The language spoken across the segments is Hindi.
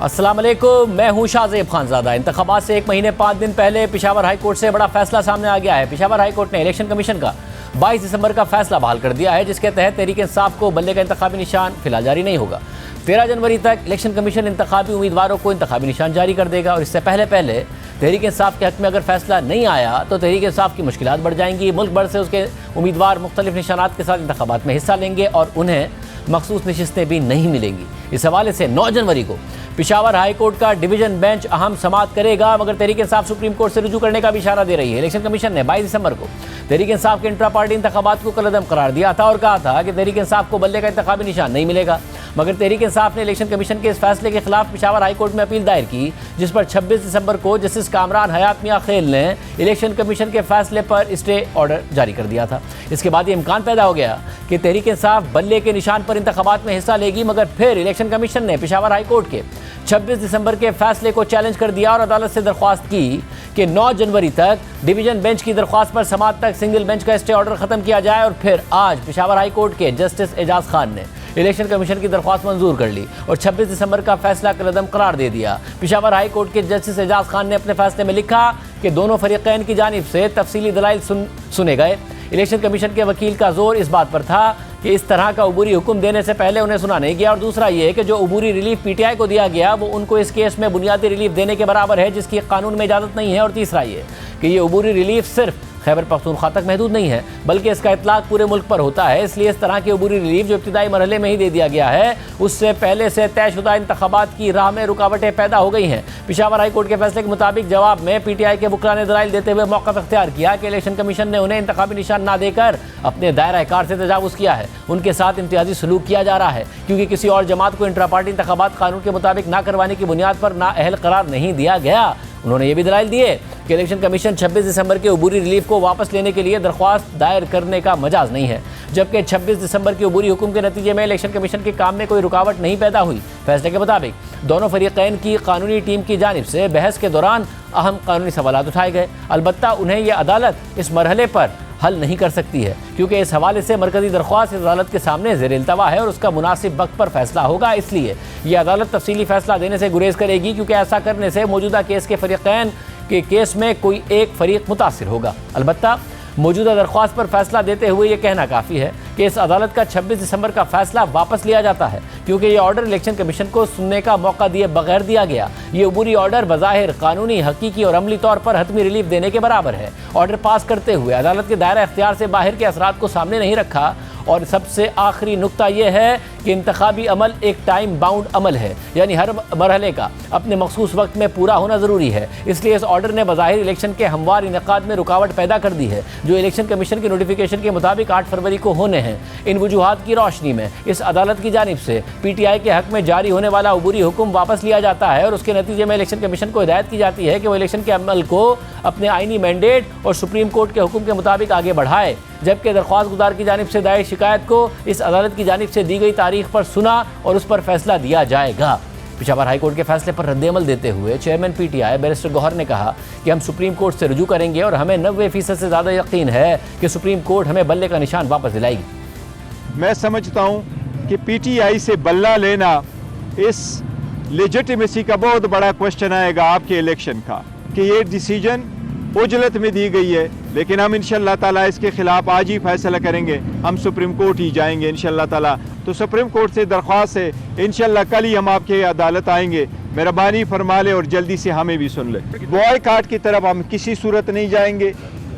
अस्सलाम वालेकुम, मैं हूं शाहजेब खानज़ादा। इंतखाबात से 1 महीने 5 दिन पहले पेशावर हाई कोर्ट से बड़ा फैसला सामने आ गया है। पेशावर हाई कोर्ट ने इलेक्शन कमीशन का 22 दिसंबर का फैसला बहाल कर दिया है, जिसके तहत तहरीक इंसाफ को बल्ले का इंतखाबी निशान फिलहाल जारी नहीं होगा। 13 जनवरी तक इलेक्शन कमीशन इंतखाबी उम्मीदवारों को इंतखाबी निशान जारी कर देगा और इससे पहले तहरीक इंसाफ के हक में अगर फैसला नहीं आया तो तहरीक इंसाफ की मुश्किलात बढ़ जाएंगी। मुल्क भर से उसके उम्मीदवार मुख्तलिफ निशानात के साथ इंतखाबात में हिस्सा लेंगे और उन्हें मखसूस नशिस्तें भी नहीं मिलेंगी। इस हवाले से 9 जनवरी को पेशावर हाई कोर्ट का डिवीजन बेंच अहम समाअत करेगा, मगर तहरीक इंसाफ सुप्रीम कोर्ट से रुजू करने का भी इशारा दे रही है। इलेक्शन कमीशन ने 22 दिसंबर को तहरीक इंसाफ के इंट्रा पार्टी इंतखाबात को कलअदम करार दिया था और कहा था कि तहरीक इंसाफ को बल्ले का इंतखाबी निशान नहीं मिलेगा, मगर तहरीक इंसाफ ने इलेक्शन कमीशन के इस फैसले के खिलाफ पेशावर हाई कोर्ट में अपील दायर की, जिस पर 26 दिसंबर को जस्टिस कामरान हयात मियां खेल ने इलेक्शन कमीशन के फैसले पर स्टे ऑर्डर जारी कर दिया था। इसके बाद ये इम्कान पैदा हो गया कि तहरीक इंसाफ बल्ले के निशान पर इंतखाबात में हिस्सा लेगी, मगर फिर इलेक्शन कमीशन ने पेशावर हाई कोर्ट के 26 दिसंबर के फैसले को चैलेंज कर दिया और अदालत से दरख्वास्त की कि 9 जनवरी तक डिवीजन बेंच की दरख्वास्त पर समाअत तक सिंगल बेंच का स्टे ऑर्डर खत्म किया जाए। और फिर आज पेशावर हाई कोर्ट के जस्टिस एजाज खान ने इलेक्शन कमीशन की दरख्वास्त मंजूर कर ली और 26 दिसंबर का फैसला कलअदम करार दे दिया। पेशावर हाई कोर्ट के जस्टिस एजाज खान ने अपने फैसले में लिखा कि दोनों फरीकैन की जानिब से तफसीली दलाइल सुने गए। इलेक्शन कमीशन के वकील का जोर इस बात पर था कि इस तरह का अबूरी हुक्म देने से पहले उन्हें सुना नहीं गया, और दूसरा ये कि जो अबूरी रिलीफ पीटीआई को दिया गया वो उनको इस केस में बुनियादी रिलीफ देने के बराबर है, जिसकी कानून में इजाज़त नहीं है। और तीसरा ये कि ये अबूरी रिलीफ सिर्फ खैबर पख्तूनख्वा तक महदूद नहीं है, बल्कि इसका इतलाक पूरे मुल्क पर होता है। इसलिए इस तरह की अबूरी रिलीफ जो इब्तिदाई मरहले में ही दे दिया गया है, उससे पहले से तयशुदा इंतखाबात की राह में रुकावटें पैदा हो गई हैं। पेशावर हाई कोर्ट के फैसले के मुताबिक जवाब में पीटीआई के वकील ने दलाइल देते हुए मौक़िफ़ इख्तियार किया कि इलेक्शन कमीशन ने उन्हें इंतखाबी निशान ना देकर अपने दायरा कार से तजावुज़ किया है, उनके साथ इम्तियाजी सलूक किया जा रहा है, क्योंकि किसी और जमात को इंट्रा पार्टी इंतखाबात कानून के मुताबिक ना करवाने की बुनियाद पर ना अहल करार नहीं दिया गया। उन्होंने ये भी दलाइल दिए कि इलेक्शन कमीशन 26 दिसंबर के अबूरी रिलीफ को वापस लेने के लिए दरख्वास्त दायर करने का मजाज नहीं है, जबकि 26 दिसंबर के अबूरी हुक्म के नतीजे में इलेक्शन कमीशन के काम में कोई रुकावट नहीं पैदा हुई। फैसले के मुताबिक दोनों फरीकैन की कानूनी टीम की जानिब से बहस के दौरान अहम कानूनी सवालात उठाए गए। अलबत्ता उन्हें यह अदालत इस मरहले पर हल नहीं कर सकती है, क्योंकि इस हवाले से मरकजी दरख्वास्त अदालत के सामने ज़ेर इल्तवा है और उसका मुनासिब वक्त पर फैसला होगा। इसलिए यह अदालत तफसीली फैसला देने से गुरेज करेगी, क्योंकि ऐसा करने से मौजूदा केस के फरीकैन के केस में कोई एक फरीक मुतासिर होगा। अलबत्ता मौजूदा दरख्वास्त पर फैसला देते हुए ये कहना काफ़ी है कि इस अदालत का 26 दिसंबर का फैसला वापस लिया जाता है, क्योंकि ये ऑर्डर इलेक्शन कमीशन को सुनने का मौका दिए बगैर दिया गया। ये अबूरी ऑर्डर बज़ाहिर कानूनी, हकीकी और अमली तौर पर हतमी रिलीफ देने के बराबर है। ऑर्डर पास करते हुए अदालत के दायरा इख्तियार से बाहर के असरात को सामने नहीं रखा। और सबसे आखिरी नुक्ता यह है कि इंतखाबी अमल एक टाइम बाउंड अमल है, यानी हर मरहले का अपने मखसूस वक्त में पूरा होना ज़रूरी है। इसलिए इस ऑर्डर ने बज़ाहिर इलेक्शन के हमवार इनेकाद में रुकावट पैदा कर दी है, जो इलेक्शन कमीशन के नोटिफिकेशन के मुताबिक 8 फरवरी को होने हैं। इन वजूहात की रोशनी में इस अदालत की जानिब से पीटीआई के हक में जारी होने वाला अबूरी हुक्म वापस लिया जाता है और उसके नतीजे में इलेक्शन कमीशन को हिदायत की जाती है कि वो इलेक्शन के अमल को अपने आइनी मैंडेट और सुप्रीम कोर्ट के हुक्म के मुताबिक आगे बढ़ाए, जबकि दरख्वास्त गुजार की जानिब से दायर शिकायत को इस अदालत की जानिब से दी गई तारीख पर सुना और उस पर फैसला दिया जाएगा। पेशावर हाई कोर्ट के फैसले पर रद्द-ए-अमल देते हुए चेयरमैन पीटीआई बैरिस्टर गौहर ने कहा कि हम सुप्रीम कोर्ट से रुजू करेंगे और हमें 90% से ज़्यादा यकीन है कि सुप्रीम कोर्ट हमें बल्ले का निशान वापस दिलाएगी। मैं समझता हूँ कि पीटीआई से बल्ला लेना, इस लेजिटिमेसी का बहुत बड़ा क्वेश्चन आएगा आपके इलेक्शन का, कि ये डिसीजन उजलत में दी गई है, लेकिन हम इंशाअल्लाह ताला इसके खिलाफ आज ही फैसला करेंगे। हम सुप्रीम कोर्ट ही जाएंगे इंशाअल्लाह ताला। तो सुप्रीम कोर्ट से दरख्वास्त है, इंशाअल्लाह कल ही हम आपके अदालत आएंगे। मेहरबानी फरमा ले और जल्दी से हमें भी सुन ले। बॉयकॉट की तरफ हम किसी सूरत नहीं जाएंगे।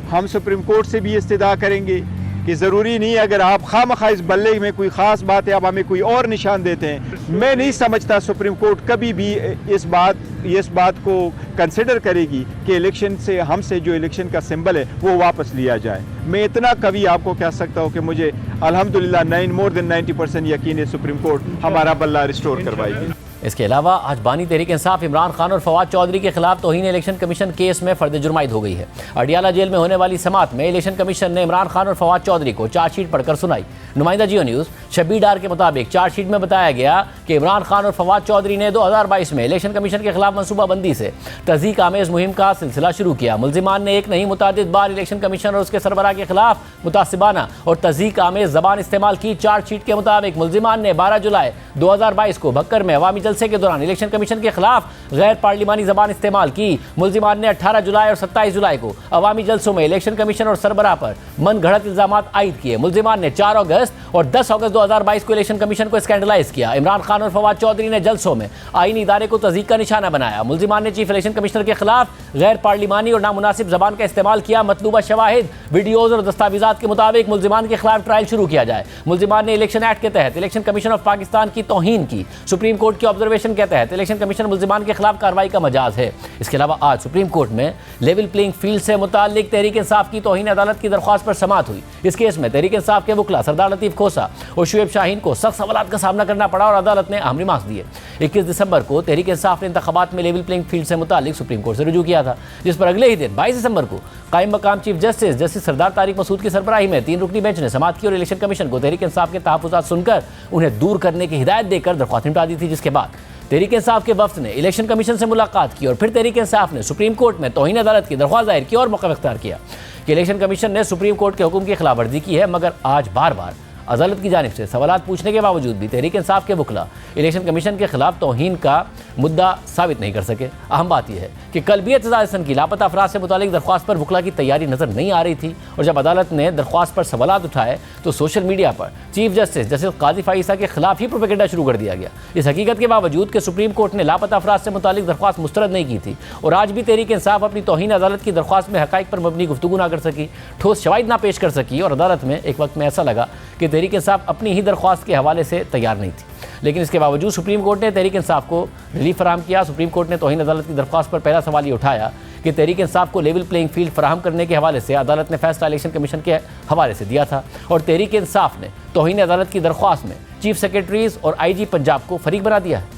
हम सुप्रीम कोर्ट से भी इस्तदा करेंगे कि ज़रूरी नहीं अगर आप खामखा इस बल्ले में कोई ख़ास बात है, आप हमें कोई और निशान देते हैं। मैं नहीं समझता सुप्रीम कोर्ट कभी भी इस बात को कंसिडर करेगी कि इलेक्शन से हमसे जो इलेक्शन का सिंबल है वो वापस लिया जाए। मैं इतना कभी आपको कह सकता हूँ कि मुझे अल्हम्दुलिल्लाह मोर देन 90% यकीन है सुप्रीम कोर्ट हमारा बल्ला रिस्टोर करवाएगी। इसके अलावा आज बानी तहरीक इंसाफ इमरान खान और फवाद चौधरी के खिलाफ तौहीन इलेक्शन कमीशन केस में फर्द जुर्माइद हो गई है। अडियाला जेल में होने वाली समाअत में इलेक्शन कमीशन ने इमरान खान और फवाद चौधरी को चार्जशीट पढ़कर सुनाई। नुमाइंदा जियो न्यूज़ शब्बीर डार के मुताबिक चार्जशीट में बताया गया कि इमरान खान और फवाद चौधरी ने 2022 में इलेक्शन कमीशन के खिलाफ मनसूबाबंदी से तज़दीक आमेज मुहिम का सिलसिला शुरू किया। मुल्जिमान ने एक नहीं मुतादिद बार इलेक्शन कमीशन और उसके सरबराह के खिलाफ मुतासिबाना और तज़दीक आमेज ज़बान इस्तेमाल की। चार्जशीट के मुताबिक मुल्जिमान ने 12 जुलाई 2022 को भक्कर में अवामी जलसे के दौरान इलेक्शन कमीशन के खिलाफ गैर पार्लिमानी ज़बान इस्तेमाल की। मुल्जिमान ने 18 जुलाई और 27 जुलाई को अवामी जलसों में इलेक्शन कमीशन और सरबराह पर मन घड़त इल्ज़ामात आयद किए। मुल्जिमान ने 4 अगस्त और 10 अगस्त 2022 को इलेक्शन कमीशन को स्कैंडलाइज किया। इमरान खान और फवाद चौधरी ने जलसों में आईनी इदारे को तज़दीक का निशाना बनाया। मुल्जिमान ने चीफ इलेक्शन कमिश्नर के खिलाफ गैर पार्लिमानी और नामुनासिब ज़बान का इस्तेमाल किया। मतलूबा शवाहिद, वीडियोज़ और दस्तावेज़ात के मुताबिक मुल्जिमान के खिलाफ ट्रायल शुरू किया जाए। मुल्जिमान ने इलेक्शन एक्ट के तहत इलेक्शन कमीशन ऑफ पाकिस्तान की तौहीन की। सुप्रीम कोर्ट की ऑब्जर्वेशन के तहत इलेक्शन कमीशन मुल्जिमान के खिलाफ कार्रवाई का मजाज है। इसके अलावा आज सुप्रीम कोर्ट में लेवल प्लेइंग फील्ड से मुताल्लिक तहरीक इंसाफ की तौहीन अदालत की दरख्वास्त पर समाअत हुई। इस केस में तहरीक इंसाफ के वकला सरदार लतीफ़ खोसा और शुएब शाहीन को सख्त सवालात का सामना करना पड़ा और अदालत ने अहम रिमार्क्स दिए। 21 दिसंबर को तहरीक इंसाफ ने इंतखाबात में लेवल प्लेइंग फील्ड से मुताल्लिक सुप्रीम कोर्ट से रुजू किया था, जिस पर अगले ही दिन 22 दिसंबर को कायम मकाम चीफ जस्टिस सरदार तारिक मसूद की सरबराही में 3 रुकनी बेंच ने समाअत की और इलेक्शन कमीशन को तहरीक इंसाफ के तहफ़्फ़ुज़ात सुनकर उन्हें दूर करने की हिदायत देकर दरख्वास्त निपटा दी थी। जिसके बाद तहरीक इंसाफ के वफ्द ने इलेक्शन कमीशन से मुलाकात की और फिर तहरीक इंसाफ ने सुप्रीम कोर्ट में तौहीन अदालत की दरख्वास्त दायर की और मौक़िफ़ इख्तियार किया कि इलेक्शन कमीशन ने सुप्रीम कोर्ट के हुक्म की खिलाफवर्जी की है। मगर आज बार बार अदालत की जानिब से सवालात पूछने के बावजूद भी तहरीक इंसाफ के वकला इलेक्शन कमीशन के खिलाफ तौहीन का मुद्दा साबित नहीं कर सके। अहम बात यह है कि कल भी एतजाज़ हसन की लापता अफराद से मुतालिक दरख्वास्त पर वकला की तैयारी नज़र नहीं आ रही थी और जब अदालत ने दरख्वास्त पर सवालात उठाए तो सोशल मीडिया पर चीफ जस्टिस काजी फाइसा के खिलाफ ही प्रोपेगेंडा शुरू कर दिया गया। इस हकीकत के बावजूद कि सुप्रीम कोर्ट ने लापता अफराद से मुतालिक दरख्वास्त मुस्तरद नहीं की थी और आज भी तहरीक इंसाफ अपनी तौहीन अदालत की दरख्वास्त में हक़ाइक़ पर मबनी गुफ्तगू ना कर सकी, ठोस शवाहिद ना पेश कर सकी और अदालत में एक वक्त में ऐसा लगा कि तहरीक इंसाफ अपनी ही दरख्वास्त के हवाले से तैयार नहीं थी। लेकिन इसके बावजूद सुप्रीम कोर्ट ने तहरीक इंसाफ को रिलीफ फराहम किया। सुप्रीम कोर्ट ने तौहीन अदालत की दरख्वास्त पर पहला सवाल ये उठाया कि तहरीक इंसाफ को लेवल प्लेइंग फील्ड फराहम करने के हवाले से अदालत ने फैसला इलेक्शन कमीशन के हवाले से दिया था और तहरीक इंसाफ ने तौहीन अदालत की दरख्वास्त में चीफ सेक्रेटरीज और IG पंजाब को फरीक बना दिया है।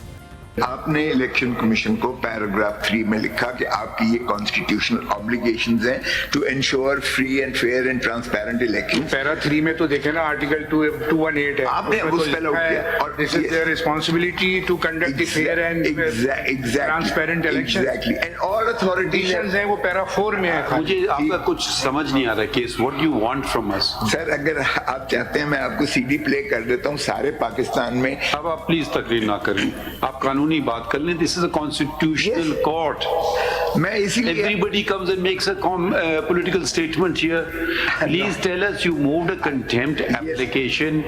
आपने इलेक्शन कमीशन को पैराग्राफ 3 में लिखा कि आपकी ये कॉन्स्टिट्यूशनल ऑब्लिगेशंस हैं to ensure free and fair and transparent election. Para 3 में तो देखे ना आर्टिकल 218 है, आपने उस पे लग गया और this is their responsibility to conduct the fair and transparent election and all authorities हैं, वो पैरा 4 में है। मुझे आपका कुछ समझ नहीं आ रहा case, what you want from us? Sir अगर आप चाहते हैं मैं आपको CD प्ले कर देता हूँ सारे पाकिस्तान में। अब आप प्लीज तकरीर ना करें, आप कानूनी बात कर लें। This is a constitutional court. मैं इसीलिए Everybody comes and makes a political statement here. Please tell us, you moved a contempt application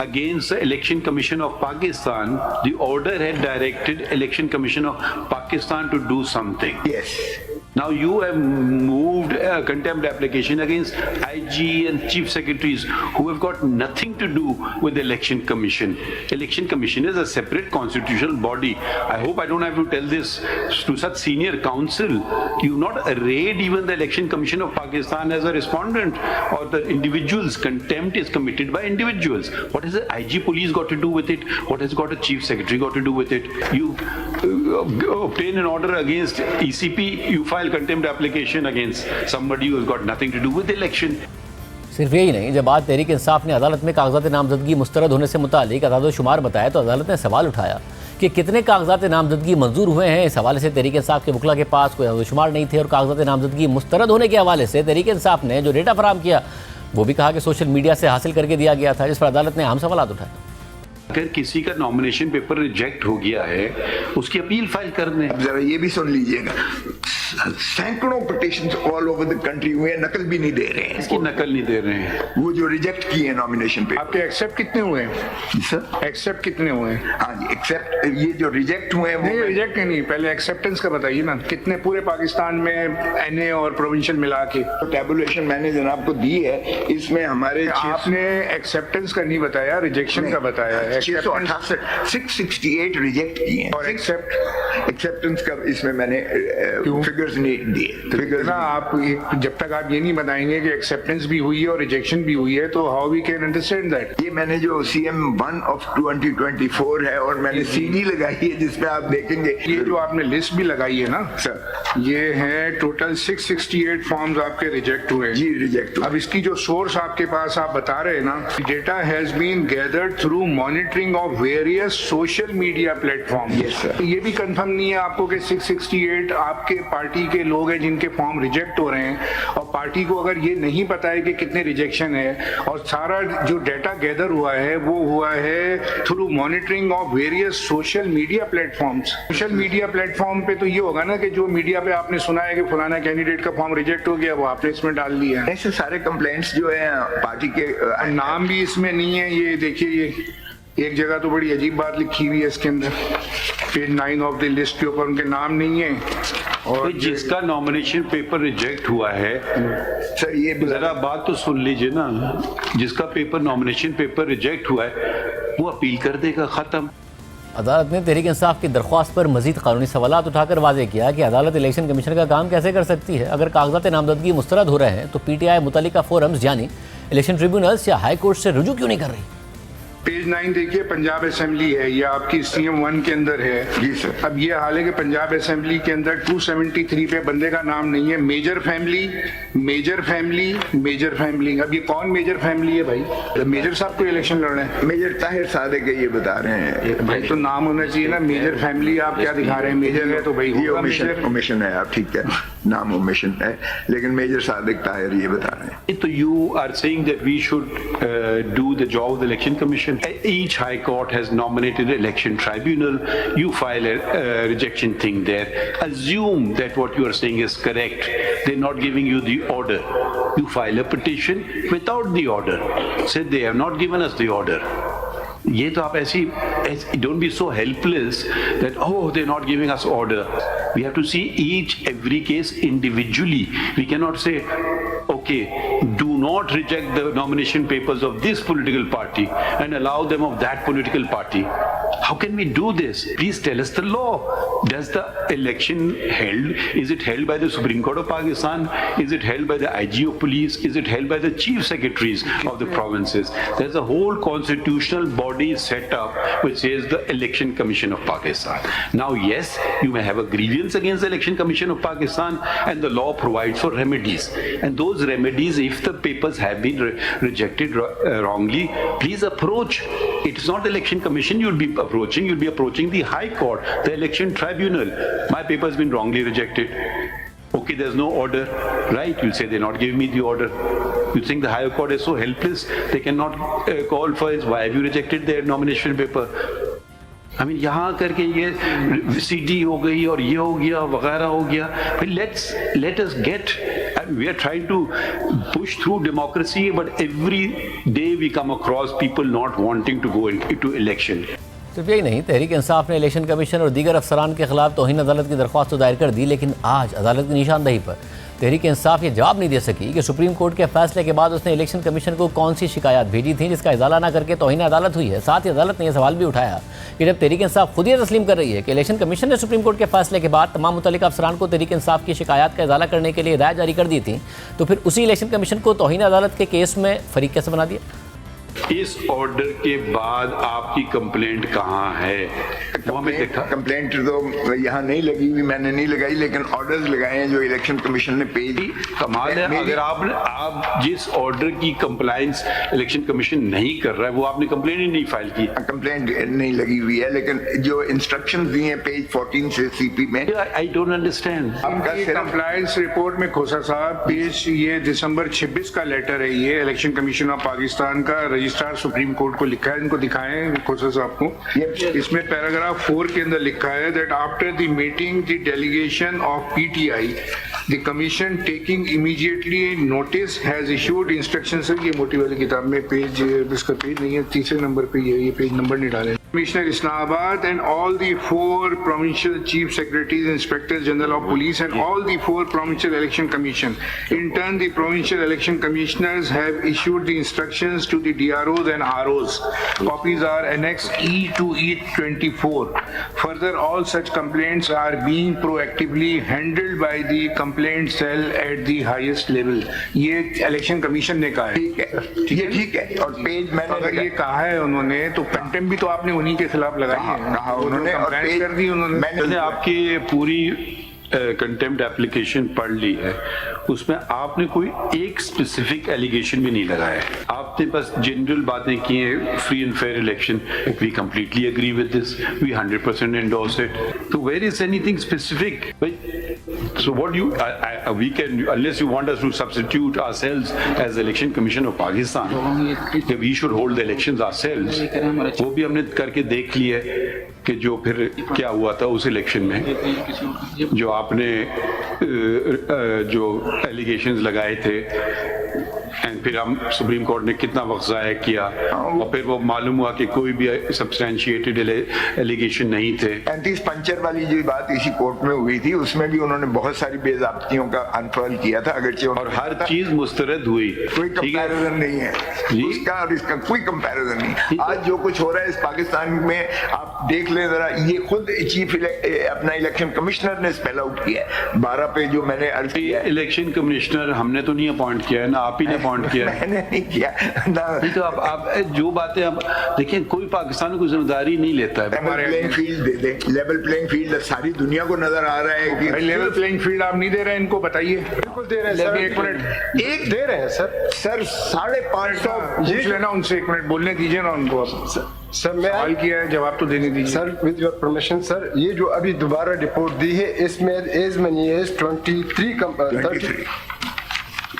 against the Election Commission of Pakistan. The order had directed Election Commission of Pakistan to do something. yes Now you have moved a contempt application against IG and chief secretaries who have got nothing to do with the election commission. Election commission is a separate constitutional body. I hope I don't have to tell this to such senior counsel. You've not arrayed even the election commission of Pakistan as a respondent or the individuals. Contempt is committed by individuals. What has the IG police got to do with it? What has got a chief secretary got to do with it? You obtain an order against ECP, you file contempt application against somebody who has got nothing to do with the election. सिर्फ यही नहीं, जब आज तहरीक इंसाफ ने अदालत में कागजात नामजदगी मुस्तरद होने से मुतालिक अदाद शुमार बताया तो अदालत ने सवाल उठाया कि कितने कागजात नामजदगी मंजूर हुए हैं। इस हवाले से तहरीक इंसाफ के वकला के पास कोई अदाद शुमार नहीं थे और कागजात नामजदगी मुस्तरद होने के हवाले से तहरीक इंसाफ ने जो डेटा फराहम किया वो भी कहा कि सोशल मीडिया से हासिल करके दिया गया था, जिस पर अदालत ने अहम सवाल उठाए। अगर किसी का नॉमिनेशन पेपर रिजेक्ट हो गया है उसकी अपील फाइल कर दें। अब जरा ये भी सुन लीजिएगा, सैकड़ों petitions all over the country हुए, नकल भी नहीं दे रहे हैं। इसकी नकल नहीं दे रहे हैं वो जो रिजेक्ट किए नॉमिनेशन पे। आपके एक्सेप्ट कितने हुए हैं सर? एक्सेप्ट कितने हुए हैं? हाँ जी, एक्सेप्ट ये जो रिजेक्ट हुए हैं नहीं, रिजेक्ट नहीं, पहले एक्सेप्टेंस का बताइए ना, कितने पूरे पाकिस्तान में NA और प्रोविंशियल मिला के? तो टेबुलेशन मैंने जनाब को दी है, इसमें हमारे आपने एक्सेप्टेंस का नहीं बताया, रिजेक्शन का बताया है। 668 रिजेक्ट किए हैं और एक्सेप्टेंस का इसमें मैंने फिगर्स नहीं दिए। फिगर्स ना आप जब तक आप ये नहीं बताएंगे कि एक्सेप्टेंस भी हुई है और रिजेक्शन भी हुई है तो how we can understand that? ये मैंने जो CM1 of 2024 है और मैंने CD लगाई है जिसमें आप देखेंगे। ये जो आपने लिस्ट भी लगाई है ना सर, ये है टोटल 668 फॉर्म्स आपके रिजेक्ट हुए। जी रिजेक्ट। अब इसकी जो सोर्स आपके पास आप बता रहे हैं ना, data has been gathered through monitoring of various social media platform. Yes, sir. ये भी कंफर्म नहीं है आपको कि 668 आपके पार्टी के लोग हैं जिनके फॉर्म रिजेक्ट हो रहे हैं, और पार्टी को अगर ये नहीं पता है कि कितने रिजेक्शन है, और सारा जो डेटा गैदर हुआ है वो हुआ है through monitoring of various social media platforms. Social media platform पे तो ये होगा ना कि जो मीडिया पे आपने सुना है कि फलाना कैंडिडेट का फॉर्म रिजेक्ट हो गया, वो आपने इसमें डाल दिया है। ऐसे सारे कंप्लेंट्स जो है पार्टी के नाम भी इसमें नहीं है। ये देखिए, ये एक जगह तो बड़ी अजीब बात लिखी हुई है इसके अंदर, पेज 9 ऑफ द लिस्ट के ऊपर उनके नाम नहीं है। और तो जिसका नॉमिनेशन पेपर रिजेक्ट हुआ है, सर ये जरा बात तो सुन लीजिए ना, जिसका पेपर नॉमिनेशन पेपर रिजेक्ट हुआ है वो अपील कर देगा, खत्म। अदालत ने तहरीक इंसाफ की दरख्वास्त पर मजीद कानूनी सवालात उठाकर वाजे किया कि अदालत इलेक्शन कमीशन का काम कैसे कर सकती है। अगर कागजात नामजदगी मुस्तरद हो रहे हैं तो PTI मुतल्लिका फोरम्स यानी इलेक्शन ट्रिब्यूनल्स या हाई कोर्ट से रुजू क्यों नहीं कर रही? पेज 9 देखिए, पंजाब असेंबली है, ये आपकी CM1 के अंदर है। जी सर। अब ये हाल है कि पंजाब असेंबली के अंदर 273 पे बंदे का नाम नहीं है। Major family, major family, major family. अब ये कौन मेजर फैमिली है भाई? मेजर साहब को इलेक्शन लड़ रहे हैं। मेजर ताहिर सादिक है, ये बता रहे हैं। भाई तो नाम होना चाहिए ना, मेजर फैमिली आप क्या दिखा रहे हैं? मेजर है तो भाई ये होगा ओमिशन, मेजर। ओमिशन है, आप ठीक है, नाम ओमिशन है, लेकिन मेजर सादिक ताहिर ये बता रहे हैं। So you are saying that we should do the job of the election commission. Each high court has nominated an election tribunal. You file a rejection thing there. Assume that what you are saying is correct. They're not giving you the order. You file a petition without the order. Say they have not given us the order. ये तो आप ऐसी don't be so helpless that oh they're not giving us order. We have to see each every case individually. We cannot say okay, do not reject the nomination papers of this political party and allow them of that political party. How can we do this? Please tell us the law. Does the election held, is it held by the Supreme Court of Pakistan? Is it held by the IG of police? Is it held by the chief secretaries of the provinces? There's a whole constitutional body set up which says the Election Commission of Pakistan. Now yes, you may have a grievance against the Election Commission of Pakistan and the law provides for remedies. And those remedies, if the papers have been rejected wrongly, please approach. It's not the Election Commission you'll be approaching the High Court, the Election Tribunal. My paper has been wrongly rejected. Okay, there's no order, right? You'll say they're not giving me the order. You think the High Court is so helpless, they cannot call for it? Why have you rejected their nomination paper? I mean, यहाँ करके ये CD हो गई और ये हो गया वगैरह हो गया। Let us get. We are trying to push through democracy, but every day we come across people not wanting to go into election. सिर्फ यही नहीं, तहरीक इंसाफ ने इलेक्शन कमीशन और दीगर अफसरान के खिलाफ तौहीन अदालत की दरख्वास्त तो दायर कर दी, लेकिन आज अदालत की निशानदही पर तहरीक इंसाफ ये जवाब नहीं दे सकी कि सुप्रीम कोर्ट के फैसले के बाद उसने इलेक्शन कमीशन को कौन सी शिकायत भेजी थी जिसका इजाला ना करके तौहीन अदालत हुई है। साथ ही अदालत ने यह सवाल भी उठाया कि जब तहरीक इंसाफ खुद ये तस्लीम कर रही है कि इलेक्शन कमीशन ने सुप्रीम कोर्ट के फैसले के बाद तमाम मुतल्लिका अफसरान को तहरीक इंसाफ की शिकायत का इजाला करने के लिए हिदायत जारी कर दी थी, तो फिर उसी इलेक्शन कमीशन को तौहीन अदालत के केस में फरीक कैसे बना दिया? इस ऑर्डर के बाद आपकी कंप्लेंट कहाँ है? वो हमें देखा। कंप्लेंट तो यहाँ नहीं लगी हुई, मैंने नहीं लगाई, लेकिन ऑर्डर्स लगाए हैं जो इलेक्शन कमीशन ने पेश। कमाल है, अगर आप जिस ऑर्डर की कंप्लायंस इलेक्शन कमीशन नहीं कर रहा है वो आपने कंप्लेंट ही नहीं फाइल की। कंप्लेंट नहीं लगी हुई है, लेकिन जो इंस्ट्रक्शंस दी हैं पेज 14 से CP में, I don't understand. Compliance report में खोसा साहब पेज ये दिसंबर 26 का लेटर है, ये इलेक्शन कमीशन ऑफ पाकिस्तान का रजिस्ट्रार सुप्रीम कोर्ट को लिखा है, इनको दिखाएं खोसा साहब को। इसमें पैराग्राफ 4 के अंदर लिखा है that after the meeting the delegation of PTI the commission taking immediately notice has issued instruction. Sir ये मोटी वाली किताब में पेज, इसका पेज नहीं है, 3 नंबर पे ये पेज नंबर नहीं डाले। Commissioner Islamabad and all the 4 provincial chief secretaries, inspectors general of police and all the 4 provincial election commission. In turn, the provincial election commissioners have issued the instructions to the DROs and ROs. Copies are annexed E to E24. Further, all such complaints are being proactively handled by the complaint cell at the highest level. ये election commission ने कहा है। ठीक है, ये ठीक है। और पेज मैंने अगर ये कहा है उन्होंने, तो कंटेम्प्ट भी तो आपने उन्हीं के खिलाफ लगाई है। कहा उन्होंने और पेज कर दी उन्होंने। मैंने आपकी पूरी कंटेम्प्ट एप्लीकेशन पढ़ ली है, उसमें आपने कोई एक स्पेसिफिक एलिगेशन भी नहीं लगाया है। आपने बस जनरल बातें की हैं, free and fair election, we completely agree with this, we 100% endorse it. तो where is anything specific? So what do you, we can, unless you want us to substitute ourselves as Election Commission of Pakistan, we should hold the elections ourselves, वो भी हमने करके देख लिया कि जो फिर क्या हुआ था उस इलेक्शन में, जो आपने जो एलिगेशंस लगाए थे, एंड फिर हम सुप्रीम कोर्ट ने कितना वक्त ज़ाया किया, और फिर वो मालूम हुआ कि कोई भी सब्सटैंशिएटेड एलिगेशन नहीं थे। 35 पंचर वाली जो बात इसी कोर्ट में हुई थी, उसमें भी उन्होंने बहुत सारी बेज़ाब्तियों का अनफॉल किया था, अगरचे और हर चीज मुस्तरद हुई, कोई कंपैरिजन नहीं है उसका और इसका, कोई कंपैरिजन नहीं। आज जो कुछ हो रहा है इस पाकिस्तान में, आप देख लें जरा, ये खुद चीफ अपना इलेक्शन कमिश्नर ने स्पेल आउट किया है 12 पे, जो मैंने अर्ज किया। इलेक्शन कमिश्नर हमने तो नहीं अपॉइंट किया है ना, आप ही ने अपॉइंट किया है। मैंने नहीं किया ना। नहीं तो आप जो बातें अब देखिए, कोई पाकिस्तान को जिम्मेदारी नहीं लेता है। लेवल प्लेइंग फील्ड दे दे, लेवल प्लेइंग फील्ड सारी दुनिया को नजर आ रहा है कि लेवल प्लेइंग फील्ड आप नहीं दे रहे हैं, इनको बताइए। बिल्कुल दे रहे हैं सर, एक मिनट, एक दे रहे हैं सर। सर 550 पूछ लेना उनसे, एक मिनट बोलने दीजिए ना उनको। सर मैं सवाल किया है, जवाब तो देने दीजिए। Sir with your permission sir, ये जो अभी दोबारा रिपोर्ट दी है, इसमें एज मनी एज 23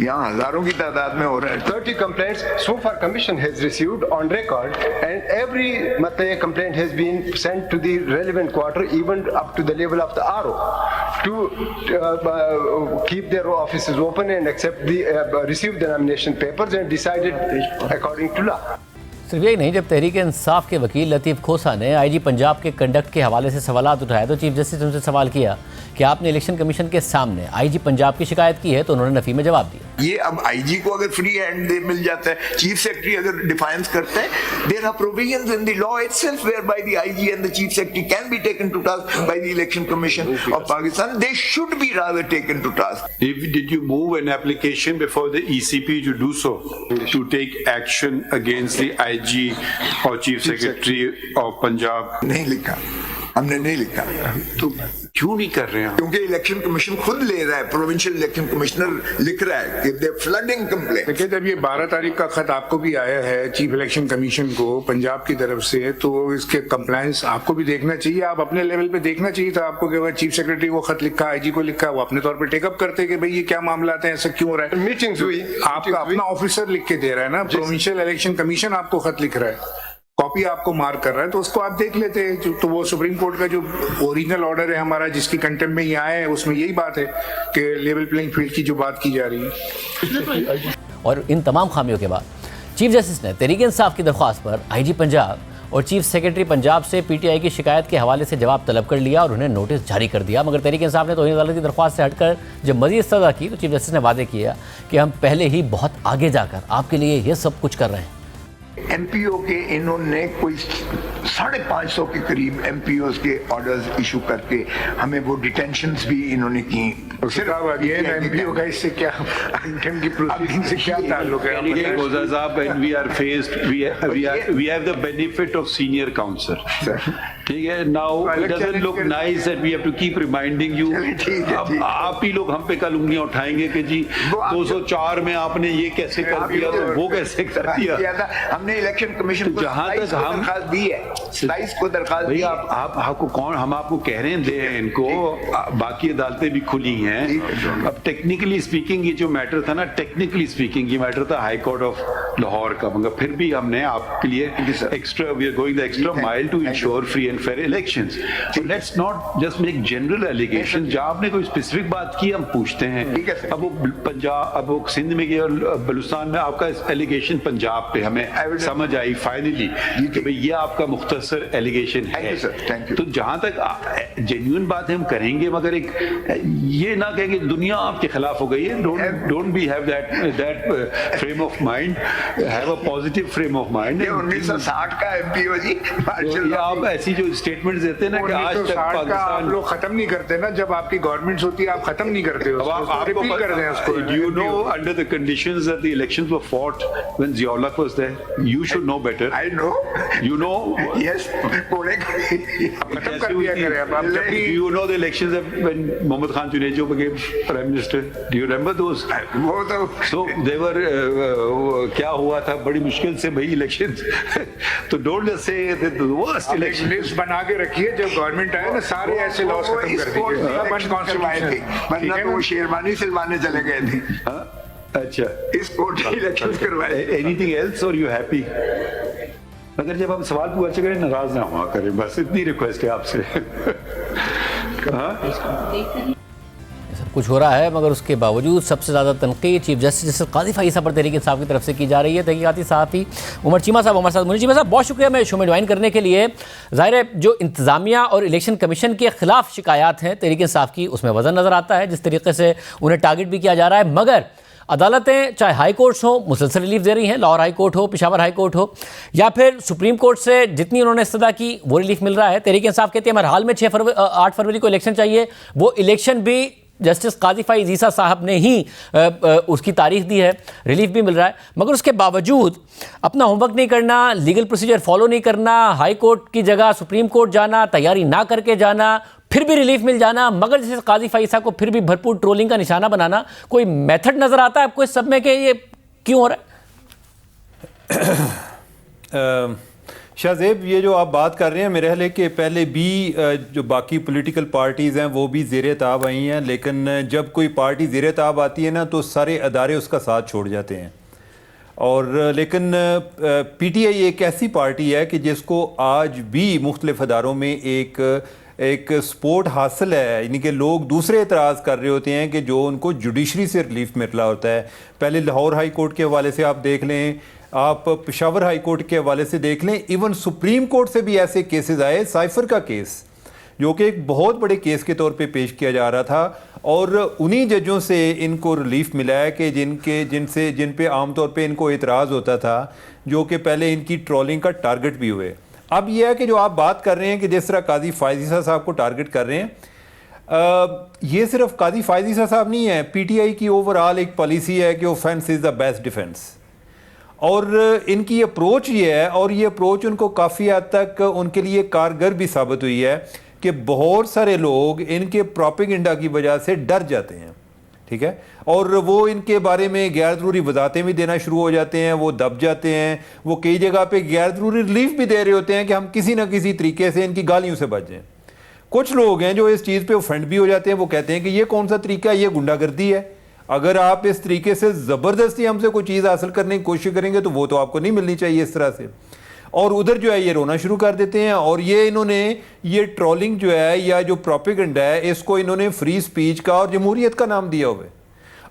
यहाँ हजारों की तादाद में हो रहा है। 30 complaints so far commission has received on record, and every complaint has been sent to the relevant quarter, even up to the level of the RO, to keep their offices open and accept the receive the nomination papers and decided according to law. सिर्फ यही नहीं, जब तहरीक इंसाफ के वकील लतीफ़ खोसा ने आईजी पंजाब के कंडक्ट के हवाले से सवालात उठाए तो चीफ जस्टिस ने उनसे सवाल किया कि आपने इलेक्शन कमीशन के सामने आईजी पंजाब की शिकायत की है, तो उन्होंने नफी में जवाब दिया। ये अब आईजी को अगर फ्री हैंड मिल जाता है, चीफ सेक्रेटरी अगर डिफाइंस करता है, there are provisions in the law itself whereby the IG and the chief secretary can be taken to task by the election commission of Pakistan. They should be rather taken to task. Did you move an application before the ECP to do so, to take action against the IG or Chief Secretary of Punjab? नहीं लिखा, हमने नहीं लिखा। तो क्यों नहीं कर रहे हैं? क्योंकि इलेक्शन कमीशन खुद ले रहा है, प्रोविंशियल इलेक्शन कमिश्नर लिख रहा है कि दे फ्लडिंग कंप्लेंट। देखिए, जब ये 12 तारीख का खत आपको भी आया है चीफ इलेक्शन कमीशन को पंजाब की तरफ से, तो इसके कंप्लायंस आपको भी देखना चाहिए, आप अपने लेवल पे देखना चाहिए था आपको कि चीफ सेक्रेटरी को खत लिखा, आईजी को लिखा, वो अपने तौर पे टेकअप करते कि भाई ये क्या मामला है, ऐसा क्यों हो रहा है। मीटिंग्स हुई, आपका अपना ऑफिसर लिख के दे रहा है ना, प्रोविंशियल इलेक्शन कमीशन आपको खत लिख रहा है, कॉपी आपको मार्क कर रहा है, तो उसको आप देख लेते हैं। तो वो सुप्रीम कोर्ट का जो ओरिजिनल ऑर्डर है हमारा, जिसकी कंटेम्प्ट में यहाँ है, उसमें यही बात है कि लेवल प्लेइंग फील्ड की जो बात की जा रही है। और इन तमाम खामियों के बाद चीफ जस्टिस ने तहरीक इंसाफ की दरख्वास्त पर आईजी पंजाब और चीफ सेक्रेटरी पंजाब से पीटीआई की शिकायत के हवाले से जवाब तलब कर लिया और उन्हें नोटिस जारी कर दिया। मगर तहरीक इंसाफ ने तौहीन अदालत की दरख्वास्त से हटकर जब मजीद सज़ा की तो चीफ जस्टिस ने वादे किया कि हम पहले ही बहुत आगे जाकर आपके लिए ये सब कुछ कर रहे हैं। एमपीओ के इन्होंने कोई 550 के करीब एमपीओ के ऑर्डर्स इशू करके हमें वो डिटेंशंस भी इन्होंने की। एमपीओ का इससे क्या, इनकी प्रोसीडिंग से क्या ताल्लुक है? When we are faced, we have the benefit of senior counsel. ठीक है, now it doesn't look nice that we have to keep reminding you. अब आप ही लोग हम पे कल उंगलियां उठाएंगे कि जी 204 में आपने ये कैसे कर दिया, तो वो कैसे कर दिया। हमने इलेक्शन कमीशन को जहां तक हम दरखास्त दी है, 27 को दरखास्त दी। आपको कौन, हम आपको कह रहे हैं दे इनको, बाकी अदालतें भी खुली हैं। अब टेक्निकली स्पीकिंग ये जो मैटर था ना, टेक्निकली स्पीकिंग ये मैटर था हाई कोर्ट ऑफ लाहौर का, मगर फिर भी हमने आपके लिए extra, we are going the extra mile to ensure free and fair elections. So let's not just make general allegations. जहाँ आपने कोई स्पेसिफिक बात की हम पूछते हैं। अब वो पंजाब, अब वो सिंध में गया और बलूचिस्तान में, आपका एलिगेशन पंजाब पे हमें समझ आई फाइनली कि भाई ये आपका मुख्तसर एलिगेशन है। तो जहाँ तक जेन्युइन बात है हम करेंगे, मगर एक ये ना कहेंगे दुनिया आपके खिलाफ हो गई है। Don't be have that frame of mind, have a positive frame of mind. 1960 का एमपीओ जी, आप ऐसी जो स्टेटमेंट देते हैं ना कि आज तक पाकिस्तान, आप लोग खत्म नहीं करते ना, जब आपकी गवर्नमेंट होती है आप खत्म नहीं करते हो, आप रिपीट कर रहे हैं उसको। You know, under the conditions that the elections were fought when Ziaul Haq was there, you should know better. I know. You know, yes कोड़े खत्म कर दिया करें अब आप जब भी You know the elections when Mohammad Khan Junejo became Prime Minister. Do you remember those? वो तो So they were क्या हुआ था बड़ी मुश्किल से भाई इलेक्शंस तो don't just say the worst election. List बना के रखिए जब गवर्नमेंट आए ना सारे ऐसे लॉस खत्म कर दीजिए वरना तो वो शेरवानी सिलवाने चले गए थे हाँ? अच्छा इस कोर्ट के इलेक्शन करवाए एनीथिंग एल्स और यू हैप्पी अगर जब हम सवाल पूछे करें नाराज ना हुआ करें बस इतनी रिक्वेस्ट है आपसे हाँ? सब कुछ हो रहा है मगर उसके बावजूद सबसे ज़्यादा तनकीद चीफ जस्टिस काजी फाइसा पर तहरीक इंसाफ की तरफ से की जा रही है। तहकीकाती सहाफ़ी उमर चीमा साहब हमारे साथ। मुनीर चीमा साहब बहुत शुक्रिया मैं शो में ज्वाइन करने के लिए। ज़ाहिर है जो इंतज़ामिया और इलेक्शन कमीशन के ख़िलाफ़ शिकायत हैं तहरीक इंसाफ की उसमें वज़न नज़र आता है जिस तरीके से उन्हें टारगेट भी किया जा रहा है, मगर अदालतें चाहे हाई कोर्ट्स हो मुसलसल रिलीफ दे रही हैं, लाहौर हाई कोर्ट हो, पेशावर हाई कोर्ट हो या फिर सुप्रीम कोर्ट से जितनी उन्होंने इस्तदा की वो रिलीफ मिल रहा है। तहरीक इंसाफ कहती है हमारे हाल में 8 फरवरी को इलेक्शन चाहिए, वो इलेक्शन भी जस्टिस काजी फाइज़ ईसा साहब ने ही उसकी तारीख दी है, रिलीफ भी मिल रहा है, मगर उसके बावजूद अपना होमवर्क नहीं करना, लीगल प्रोसीजर फॉलो नहीं करना, हाई कोर्ट की जगह सुप्रीम कोर्ट जाना, तैयारी ना करके जाना, फिर भी रिलीफ मिल जाना, मगर जैसे काजी फाइसा को फिर भी भरपूर ट्रोलिंग का निशाना बनाना, कोई मेथड नज़र आता है आपको इस सब में कि ये क्यों हो रहा है? शाहजेब ये जो आप बात कर रहे हैं मेरे ख्याल है कि पहले भी जो बाकी पॉलिटिकल पार्टीज़ हैं वो भी ज़ेर ताब आई हैं, लेकिन जब कोई पार्टी ज़ेर ताब आती है ना तो सारे अदारे उसका साथ छोड़ जाते हैं। और लेकिन पीटीआई एक ऐसी पार्टी है कि जिसको आज भी मुख्तलिफ अदारों में एक सपोर्ट हासिल है, यानी कि लोग दूसरे एतराज़ कर रहे होते हैं कि जो उनको जुडिशरी से रिलीफ मिल रहा होता है। पहले लाहौर हाई कोर्ट के हवाले से आप देख लें, आप पेशावर हाई कोर्ट के हवाले से देख लें, इवन सुप्रीम कोर्ट से भी ऐसे केसेस आए। साइफर का केस जो कि एक बहुत बड़े केस के तौर पे पेश किया जा रहा था और उन्हीं जजों से इनको रिलीफ मिला है कि जिन पे आमतौर पे इनको एतराज़ होता था, जो कि पहले इनकी ट्रोलिंग का टारगेट भी हुए। अब यह है कि जो आप बात कर रहे हैं कि जिस तरह काजी फाइज़ साहब को टारगेट कर रहे हैं, ये सिर्फ काजी फाइज़ साहब नहीं है, पीटीआई की ओवरऑल एक पॉलिसी है कि offence is the best defence. और इनकी अप्रोच ये है और ये अप्रोच उनको काफ़ी हद तक उनके लिए कारगर भी साबित हुई है कि बहुत सारे लोग इनके प्रोपेगेंडा की वजह से डर जाते हैं, ठीक है, और वो इनके बारे में गैर ज़रूरी वजाहतें भी देना शुरू हो जाते हैं, वो दब जाते हैं, वो कई जगह पे गैर ज़रूरी रिलीफ भी दे रहे होते हैं कि हम किसी ना किसी तरीके से इनकी गालियों से बच जाएं। कुछ लोग हैं जो इस चीज़ पे ऑफेंड भी हो जाते हैं, वो कहते हैं कि ये कौन सा तरीका है, ये गुंडागर्दी है, अगर आप इस तरीके से ज़बरदस्ती हमसे कोई चीज़ हासिल करने की कोशिश करेंगे तो वो तो आपको नहीं मिलनी चाहिए इस तरह से। और उधर जो है ये रोना शुरू कर देते हैं और ये इन्होंने ये ट्रोलिंग जो है या जो प्रोपेगेंडा है इसको इन्होंने फ्री स्पीच का और जमहूरियत का नाम दिया हुआ है।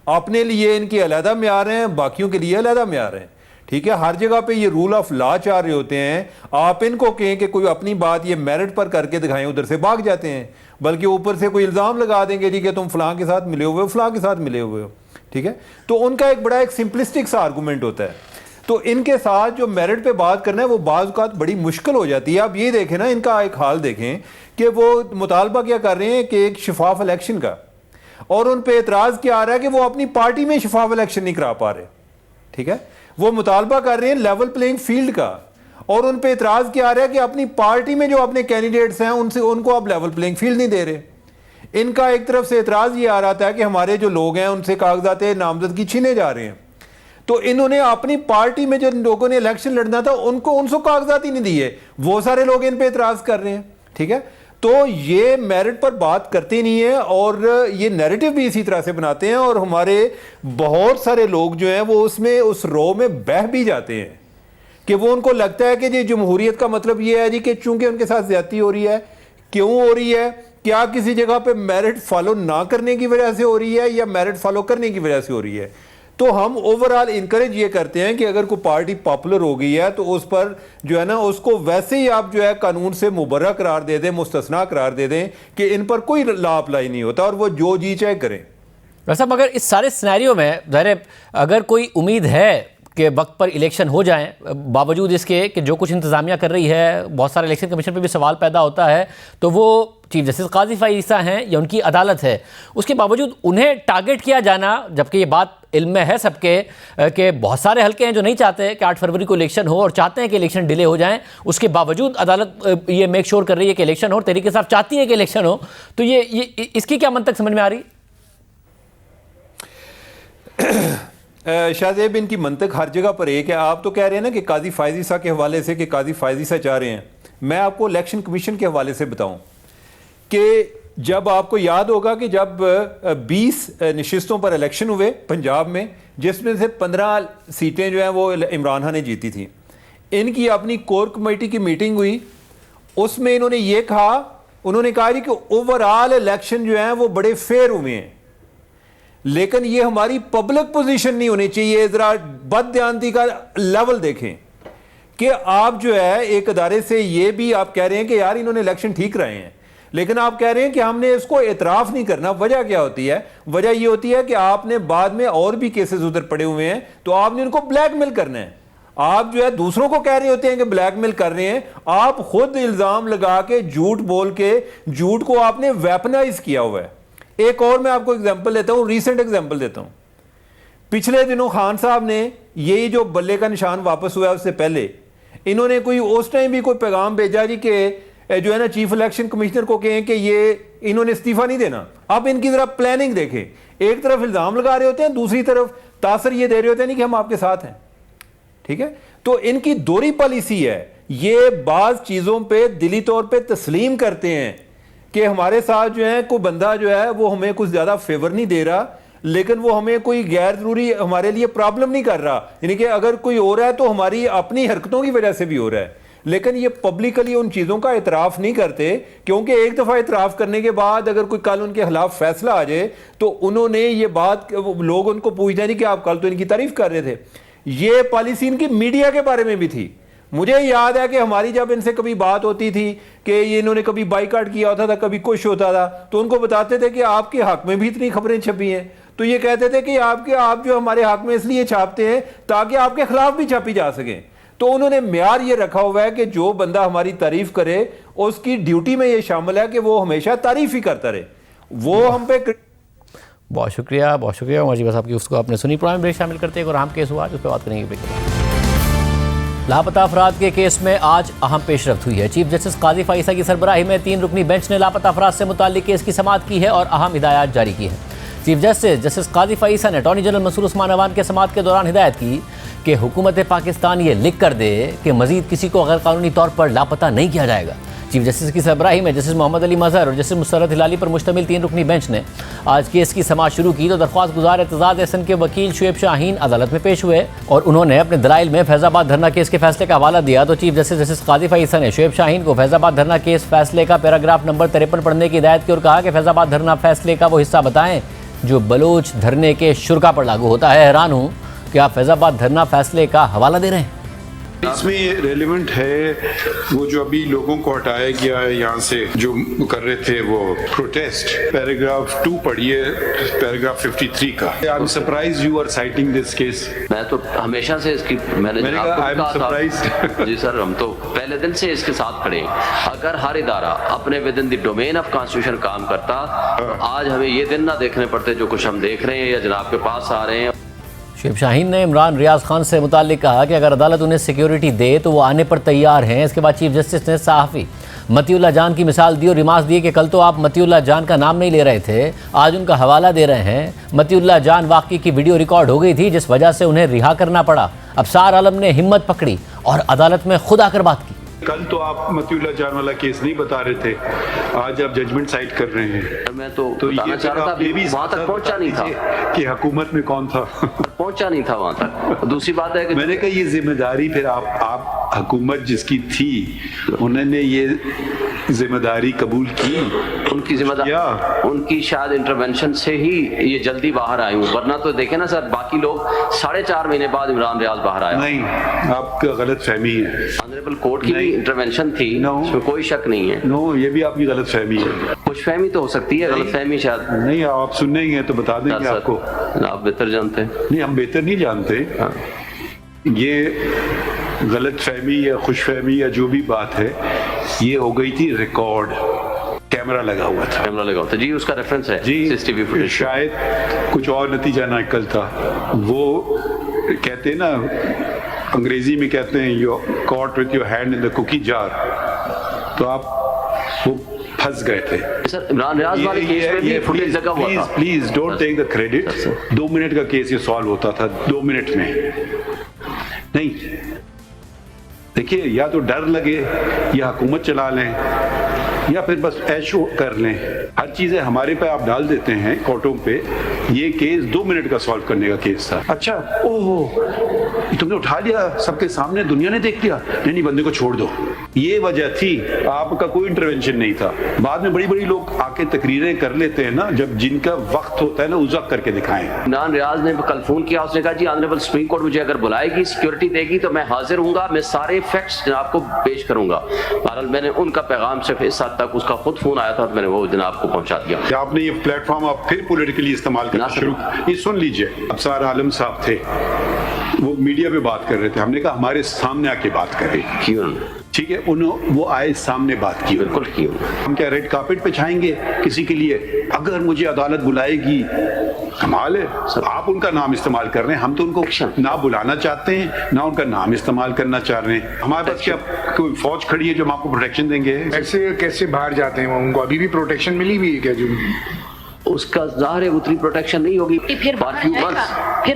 अपने लिए इनके अलहदा म्यार हैं, बाकियों के लिए अलहदा म्यार हैं, ठीक है। हर जगह पे ये रूल ऑफ लॉ चाह रहे होते हैं, आप इनको कहें कि कोई अपनी बात ये मेरिट पर करके दिखाएं, उधर से भाग जाते हैं, बल्कि ऊपर से कोई इल्ज़ाम लगा देंगे जी कि तुम फलां के साथ मिले हुए हो, फलां के साथ मिले हुए हो, ठीक है। तो उनका एक बड़ा एक सिंपलिस्टिक सा आर्गूमेंट होता है। तो इनके साथ जो मेरिट पे बात करना है वो बाज़ औक़ात बड़ी मुश्किल हो जाती है। आप ये देखें ना, इनका एक हाल देखें कि वो मुतालबा क्या कर रहे हैं कि एक शफाफ इलेक्शन का, और उन पर एतराज़ क्या आ रहा है कि वो अपनी पार्टी में शफाफ इलेक्शन नहीं करा पा रहे, ठीक है। वो मुतालबा कर रहे हैं लेवल प्लेइंग फील्ड का, और उन पे इतराज़ क्या आ रहा है कि अपनी पार्टी में जो अपने कैंडिडेट्स हैं उनको आप लेवल प्लेइंग फील्ड नहीं दे रहे। इनका एक तरफ से इतराज़ ये आ रहा था कि हमारे जो लोग हैं उनसे कागजात नामजदगी छीने जा रहे हैं, तो इन्होंने अपनी पार्टी में जो लोगों ने इलेक्शन लड़ना था उनसे कागजात ही नहीं दिए, वो सारे लोग इन पे इतराज़ कर रहे हैं, ठीक है। तो ये मेरिट पर बात करते नहीं है और ये नैरेटिव भी इसी तरह से बनाते हैं, और हमारे बहुत सारे लोग जो हैं वो उसमें उस रो में बह भी जाते हैं कि वो उनको लगता है कि जी जमहूरियत का मतलब ये है जी कि चूंकि उनके साथ ज्यादती हो रही है, क्यों हो रही है, क्या किसी जगह पे मेरिट फॉलो ना करने की वजह से हो रही है या मेरिट फॉलो करने की वजह से हो रही है। तो हम ओवरऑल इनकरेज ये करते हैं कि अगर कोई पार्टी पॉपुलर हो गई है तो उस पर जो है ना उसको वैसे ही आप जो है कानून से मुबर्रा करार दे दें, मुस्तस्ना करार दे दें कि इन पर कोई लॉ अप्लाई नहीं होता और वो जो जी चाहे करें। वैसा मगर इस सारे सिनेरियो में ज़ाहिर अगर कोई उम्मीद है के वक्त पर इलेक्शन हो जाएं, बावजूद इसके कि जो कुछ इंतज़ामिया कर रही है, बहुत सारे इलेक्शन कमीशन पे भी सवाल पैदा होता है, तो वो चीफ जस्टिस काजी फाइज़ ईसा हैं या उनकी अदालत है, उसके बावजूद उन्हें टारगेट किया जाना, जबकि ये बात इल्म में है सबके कि बहुत सारे हल्के हैं जो नहीं चाहते कि 8 फरवरी को इलेक्शन हो और चाहते हैं कि इलेक्शन डिले हो जाएं, उसके बावजूद अदालत ये मेक श्योर कर रही है कि इलेक्शन हो और तरीके से चाहती है कि इलेक्शन हो, तो ये इसकी क्या मंतक समझ में आ रही? शाहजेब, इनकी मंतक हर जगह पर एक है। आप तो कह रहे हैं ना कि काजी फाइज़ ईसा के हवाले से कि काजी फाइज़ ईसा चाह रहे हैं, मैं आपको इलेक्शन कमीशन के हवाले से बताऊं कि जब आपको याद होगा कि जब 20 नशिस्तों पर इलेक्शन हुए पंजाब में, जिसमें से 15 सीटें जो हैं वो इमरान खान ने जीती थी, इनकी अपनी कोर कमेटी की मीटिंग हुई, उसमें इन्होंने ये कहा, उन्होंने कहा जी कि ओवरऑल इलेक्शन जो हैं वो बड़े फेयर हुए हैं, लेकिन ये हमारी पब्लिक पोजीशन नहीं होनी चाहिए। जरा बददियानती का लेवल देखें कि आप जो है एक अदारे से ये भी आप कह रहे हैं कि यार इन्होंने इलेक्शन ठीक रहे हैं, लेकिन आप कह रहे हैं कि हमने इसको एतराफ़ नहीं करना। वजह क्या होती है? वजह ये होती है कि आपने बाद में और भी केसेस उधर पड़े हुए हैं, तो आपने उनको ब्लैकमेल करना है। आप जो है दूसरों को कह रहे होते हैं कि ब्लैकमेल कर रहे हैं, आप खुद इल्ज़ाम लगा के झूठ बोल के झूठ को आपने वेपनाइज किया हुआ है। एक और मैं आपको एग्जांपल देता हूं, रीसेंट एग्जांपल देता हूं। पिछले दिनों खान साहब ने यही जो बल्ले का निशान वापस हुआ है उससे पहले इन्होंने कोई उस टाइम भी कोई पैगाम भेजा जी कि जो है ना चीफ इलेक्शन कमिश्नर को कहें कि ये इन्होंने इस्तीफा नहीं देना। अब इनकी जरा प्लानिंग देखें, एक तरफ इल्जाम लगा रहे होते हैं, दूसरी तरफ तासर ये दे रहे होते हैं नहीं कि हम आपके साथ हैं। ठीक है, तो इनकी दोहरी पॉलिसी है। ये बाज चीजों पे दिली तौर पे तस्लीम करते हैं कि हमारे साथ जो है कोई बंदा जो है वो हमें कुछ ज्यादा फेवर नहीं दे रहा, लेकिन वो हमें कोई गैर जरूरी हमारे लिए प्रॉब्लम नहीं कर रहा, यानी कि अगर कोई हो रहा है तो हमारी अपनी हरकतों की वजह से भी हो रहा है। लेकिन ये पब्लिकली उन चीज़ों का इतराफ़ नहीं करते, क्योंकि एक दफ़ा इतराफ़ करने के बाद अगर कोई कल उनके खिलाफ फैसला आ जाए तो उन्होंने ये बात, लोग उनको पूछते हैं कि आप कल तो इनकी तारीफ कर रहे थे। ये पॉलिसी इनकी मीडिया के बारे में भी थी। मुझे याद है कि हमारी जब इनसे कभी बात होती थी कि ये इन्होंने कभी बाइकाट किया होता था, कभी कुछ होता था, तो उनको बताते थे कि आपके हक में भी इतनी खबरें छपी हैं, तो ये कहते थे कि आप जो हमारे हक में इसलिए छापते हैं ताकि आपके खिलाफ भी छापी जा सके। तो उन्होंने म्यार ये रखा हुआ है कि जो बंदा हमारी तारीफ करे उसकी ड्यूटी में ये शामिल है कि वो हमेशा तारीफ ही करता रहे। वो हम पे बहुत शुक्रिया उमर जी, बस आपकी उसको आपने सुनी। प्रोग्राम ब्रेक शामिल करते हैं और अहम केस हुआ, उस पर बात करेंगे ब्रेक के बाद। लापता अफराद के केस में आज अहम पेशरफ्त हुई है। चीफ जस्टिस काजी फाइज़ ईसा की सरबराही में 3 रुकनी बेंच ने लापता अफराद से मुताल्लिक केस की समाअत की है और अहम हिदायत जारी की है। चीफ जस्टिस काजी फाइज़ ईसा ने अटॉर्नी जनरल मंसूर उस्मान अवान के समाअत के दौरान हिदायत की कि हुकूमत पाकिस्तान ये लिख कर दे कि मजीद किसी को गैर कानूनी तौर पर लापता नहीं किया जाएगा। चीफ जस्टिस की सरबराही में जस्टिस मोहम्मद अली मजहर और जस्टिस मुसर्रत हिलाली पर मुश्तमिल 3 रुकनी बेंच ने आज केस की समाअत शुरू की तो दरख्वास्त गुजार एतजाज एहसन के वकील शुएब शाहीन अदालत में पेश हुए और उन्होंने अपने दलाइल में फैजाबाद धरना केस के फैसले का हवाला दिया। तो चीफ जस्टिस काजी फाइज़ ईसा ने शुएब शाहीन को फैजाबाद धरना केस फैसले का पैराग्राफ नंबर 53 पढ़ने की हिदायत की और कहा कि फैजाबाद धरना फैसले का वो हिस्सा बताएं जो बलोच धरने के शुरा पर लागू होता है। हैरान हूँ कि आप फैजाबाद धरना फैसले का हवाला दे रहे हैं। इसमें रेलिवेंट है वो जो अभी लोगों को हटाया गया है यहाँ से, जो कर रहे थे वो प्रोटेस्ट। पैराग्राफ 2 पढ़िए, पैराग्राफ 53 का। I am surprised you are citing this case. मैं तो हमेशा से इसकी मैंने आई एम सरप्राइज्ड। जी सर, हम तो पहले दिन से इसके साथ खड़े हैं। अगर हर इदारा अपने with in the domain of constitution काम करता तो आज हमें ये दिन ना देखने पड़ते जो कुछ हम देख रहे हैं या जनाब के पास आ रहे हैं। शुएब शाहीन ने इमरान रियाज खान से मुताल्लिक कहा कि अगर अदालत उन्हें सिक्योरिटी दे तो वो आने पर तैयार हैं। इसके बाद चीफ जस्टिस ने सहाफ़ी मतीउल्लाह जान की मिसाल दी और रिमार्क दिए कि कल तो आप मतीउल्लाह जान का नाम नहीं ले रहे थे, आज उनका हवाला दे रहे हैं। मतीउल्लाह जान वाक़ई की वीडियो रिकॉर्ड हो गई थी जिस वजह से उन्हें रिहा करना पड़ा। अफसार आलम ने हिम्मत पकड़ी और अदालत में खुद आकर बात की। कल तो आप मतीउल्लाह जान वाला केस नहीं बता रहे थे, आज आप जजमेंट साइट कर रहे हैं। मैं तो बताना चाह रहा था, वहां तक पहुंचा नहीं था कि हुकूमत में कौन था। पहुंचा नहीं था वहां तक। दूसरी बात है कि मैंने कहा ये जिम्मेदारी फिर आप हुकूमत जिसकी थी उन्होंने ये जिम्मेदारी कबूल की। उनकी जिम्मेदारी, उनकी शायद इंटरवेंशन से ही ये जल्दी बाहर आई हूँ, वरना तो देखे ना सर, बाकी लोग 4.5 महीने बाद इमरान रियाज बाहर आया। नहीं, आपका गलत फहमी है। ऑनरेबल कोर्ट की भी इंटरवेंशन थी, इसमें कोई शक नहीं है। नो, ये भी आपकी गलत फहमी है। कुछ फहमी तो हो सकती है, गलत फहमी शायद नहीं। आप सुनने ही हैं तो बता देंगे आपको। आप बेहतर जानते हैं। नहीं, हम बेहतर नहीं जानते। ये गलत फहमी या खुश फहमी या जो भी बात है, ये हो गई थी रिकॉर्ड, कैमरा लगा हुआ था। कैमरा लगा हुआ था जी, उसका रेफरेंस है जी, सीसीटीवी फुटेज। शायद कुछ और नतीजा ना निकलता। वो कहते हैं ना, अंग्रेजी में कहते हैं you caught with your hand in the cookie jar, तो आप वो फंस गए थे। सर इमरान रियाज वाले केस में भी फुटेज लगा हुआ था। Please don't take the credit. 2 minute का केस ये सॉल्व होता था 2 मिनट में। नहीं, देखिए, या तो डर लगे या हुकूमत चला लें या फिर बस ऐशो कर लें। हर चीजें हमारे पे आप डाल देते हैं कोर्टों पे। ये केस 2 मिनट का सॉल्व करने का केस था। अच्छा, ओहो, तुमने उठा लिया, सबके सामने दुनिया ने देख लिया, नहीं बंदे को छोड़ दो। ये वजह थी, आपका कोई इंटरवेंशन नहीं था। बाद में बड़ी बड़ी लोग आके तकरीरें कर लेते हैं ना, जब जिनका वक्त होता है ना, उस वक्त करके दिखाएं। इमरान रियाज ने कल फोन किया, उसने कहा जी ऑनरेबल सुप्रीम कोर्ट मुझे अगर बुलाएगी, सिक्योरिटी देगी तो मैं हाजिर हूंगा, मैं सारे फैक्ट्स जनाब को पेश करूंगा। बहरहाल मैंने उनका पैगाम सिर्फ इस हद तक, उसका खुद फोन आया था तो मैंने वो जनाब को पहुंचा दिया। आपने ये प्लेटफॉर्म आप फिर पॉलिटिकली इस्तेमाल करना शुरू, ये सुन लीजिए। अफसर आलम साहब थे, वो मीडिया पे बात कर रहे थे, हमने कहा हमारे सामने आके बात करें। क्यों? ठीक है, वो आए, सामने बात की, बिल्कुल क्यों। हम क्या रेड कार्पेट पे छाएंगे किसी के लिए? अगर मुझे अदालत बुलाएगी, कमाल है, आप उनका नाम इस्तेमाल कर रहे हैं। हम तो उनको ना बुलाना चाहते हैं, ना उनका नाम इस्तेमाल करना चाह रहे हैं। हमारे पास क्या कोई फौज खड़ी है जो हम आपको प्रोटेक्शन देंगे? ऐसे कैसे बाहर जाते हैं? उनको अभी भी प्रोटेक्शन मिली हुई है क्या? जो उसका ज़ाहिर है उतनी प्रोटेक्शन नहीं होगी। फिर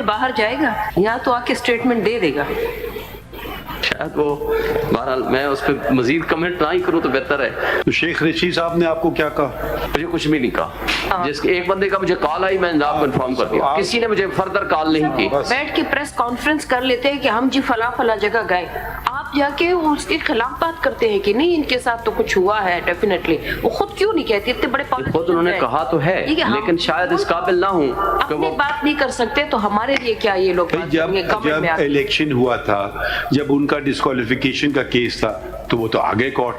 बाहर जाएगा, यहाँ तो आके स्टेटमेंट दे देगा। शायद वो, बहरहाल मैं उस पर मजीद कमेंट ना ही करूँ तो बेहतर है। तो शेख रशीद साहब ने आपको क्या कहा? मुझे कुछ भी नहीं कहा। जिसके एक बंदे का मुझे कॉल आई, मैंने आपको इन्फॉर्म कर दिया, किसी ने मुझे फर्दर कॉल नहीं की। बैठ के प्रेस कॉन्फ्रेंस कर लेते हैं कि हम जी फला जगह गए, आप जाके उसके खिलाफ बात करते हैं कि नहीं इनके साथ तो कुछ हुआ है। डेफिनेटली वो खुद क्यों नहीं कहती? इतने बड़े खुद उन्होंने कहा तो है, लेकिन शायद इस काबिल ना हूँ कि वो बात नहीं कर सकते, तो हमारे लिए क्या ये लोग? जब इलेक्शन हुआ था, जब उनका डिस्क्वालिफिकेशन का केस था, तो वो तो आ गए कोर्ट।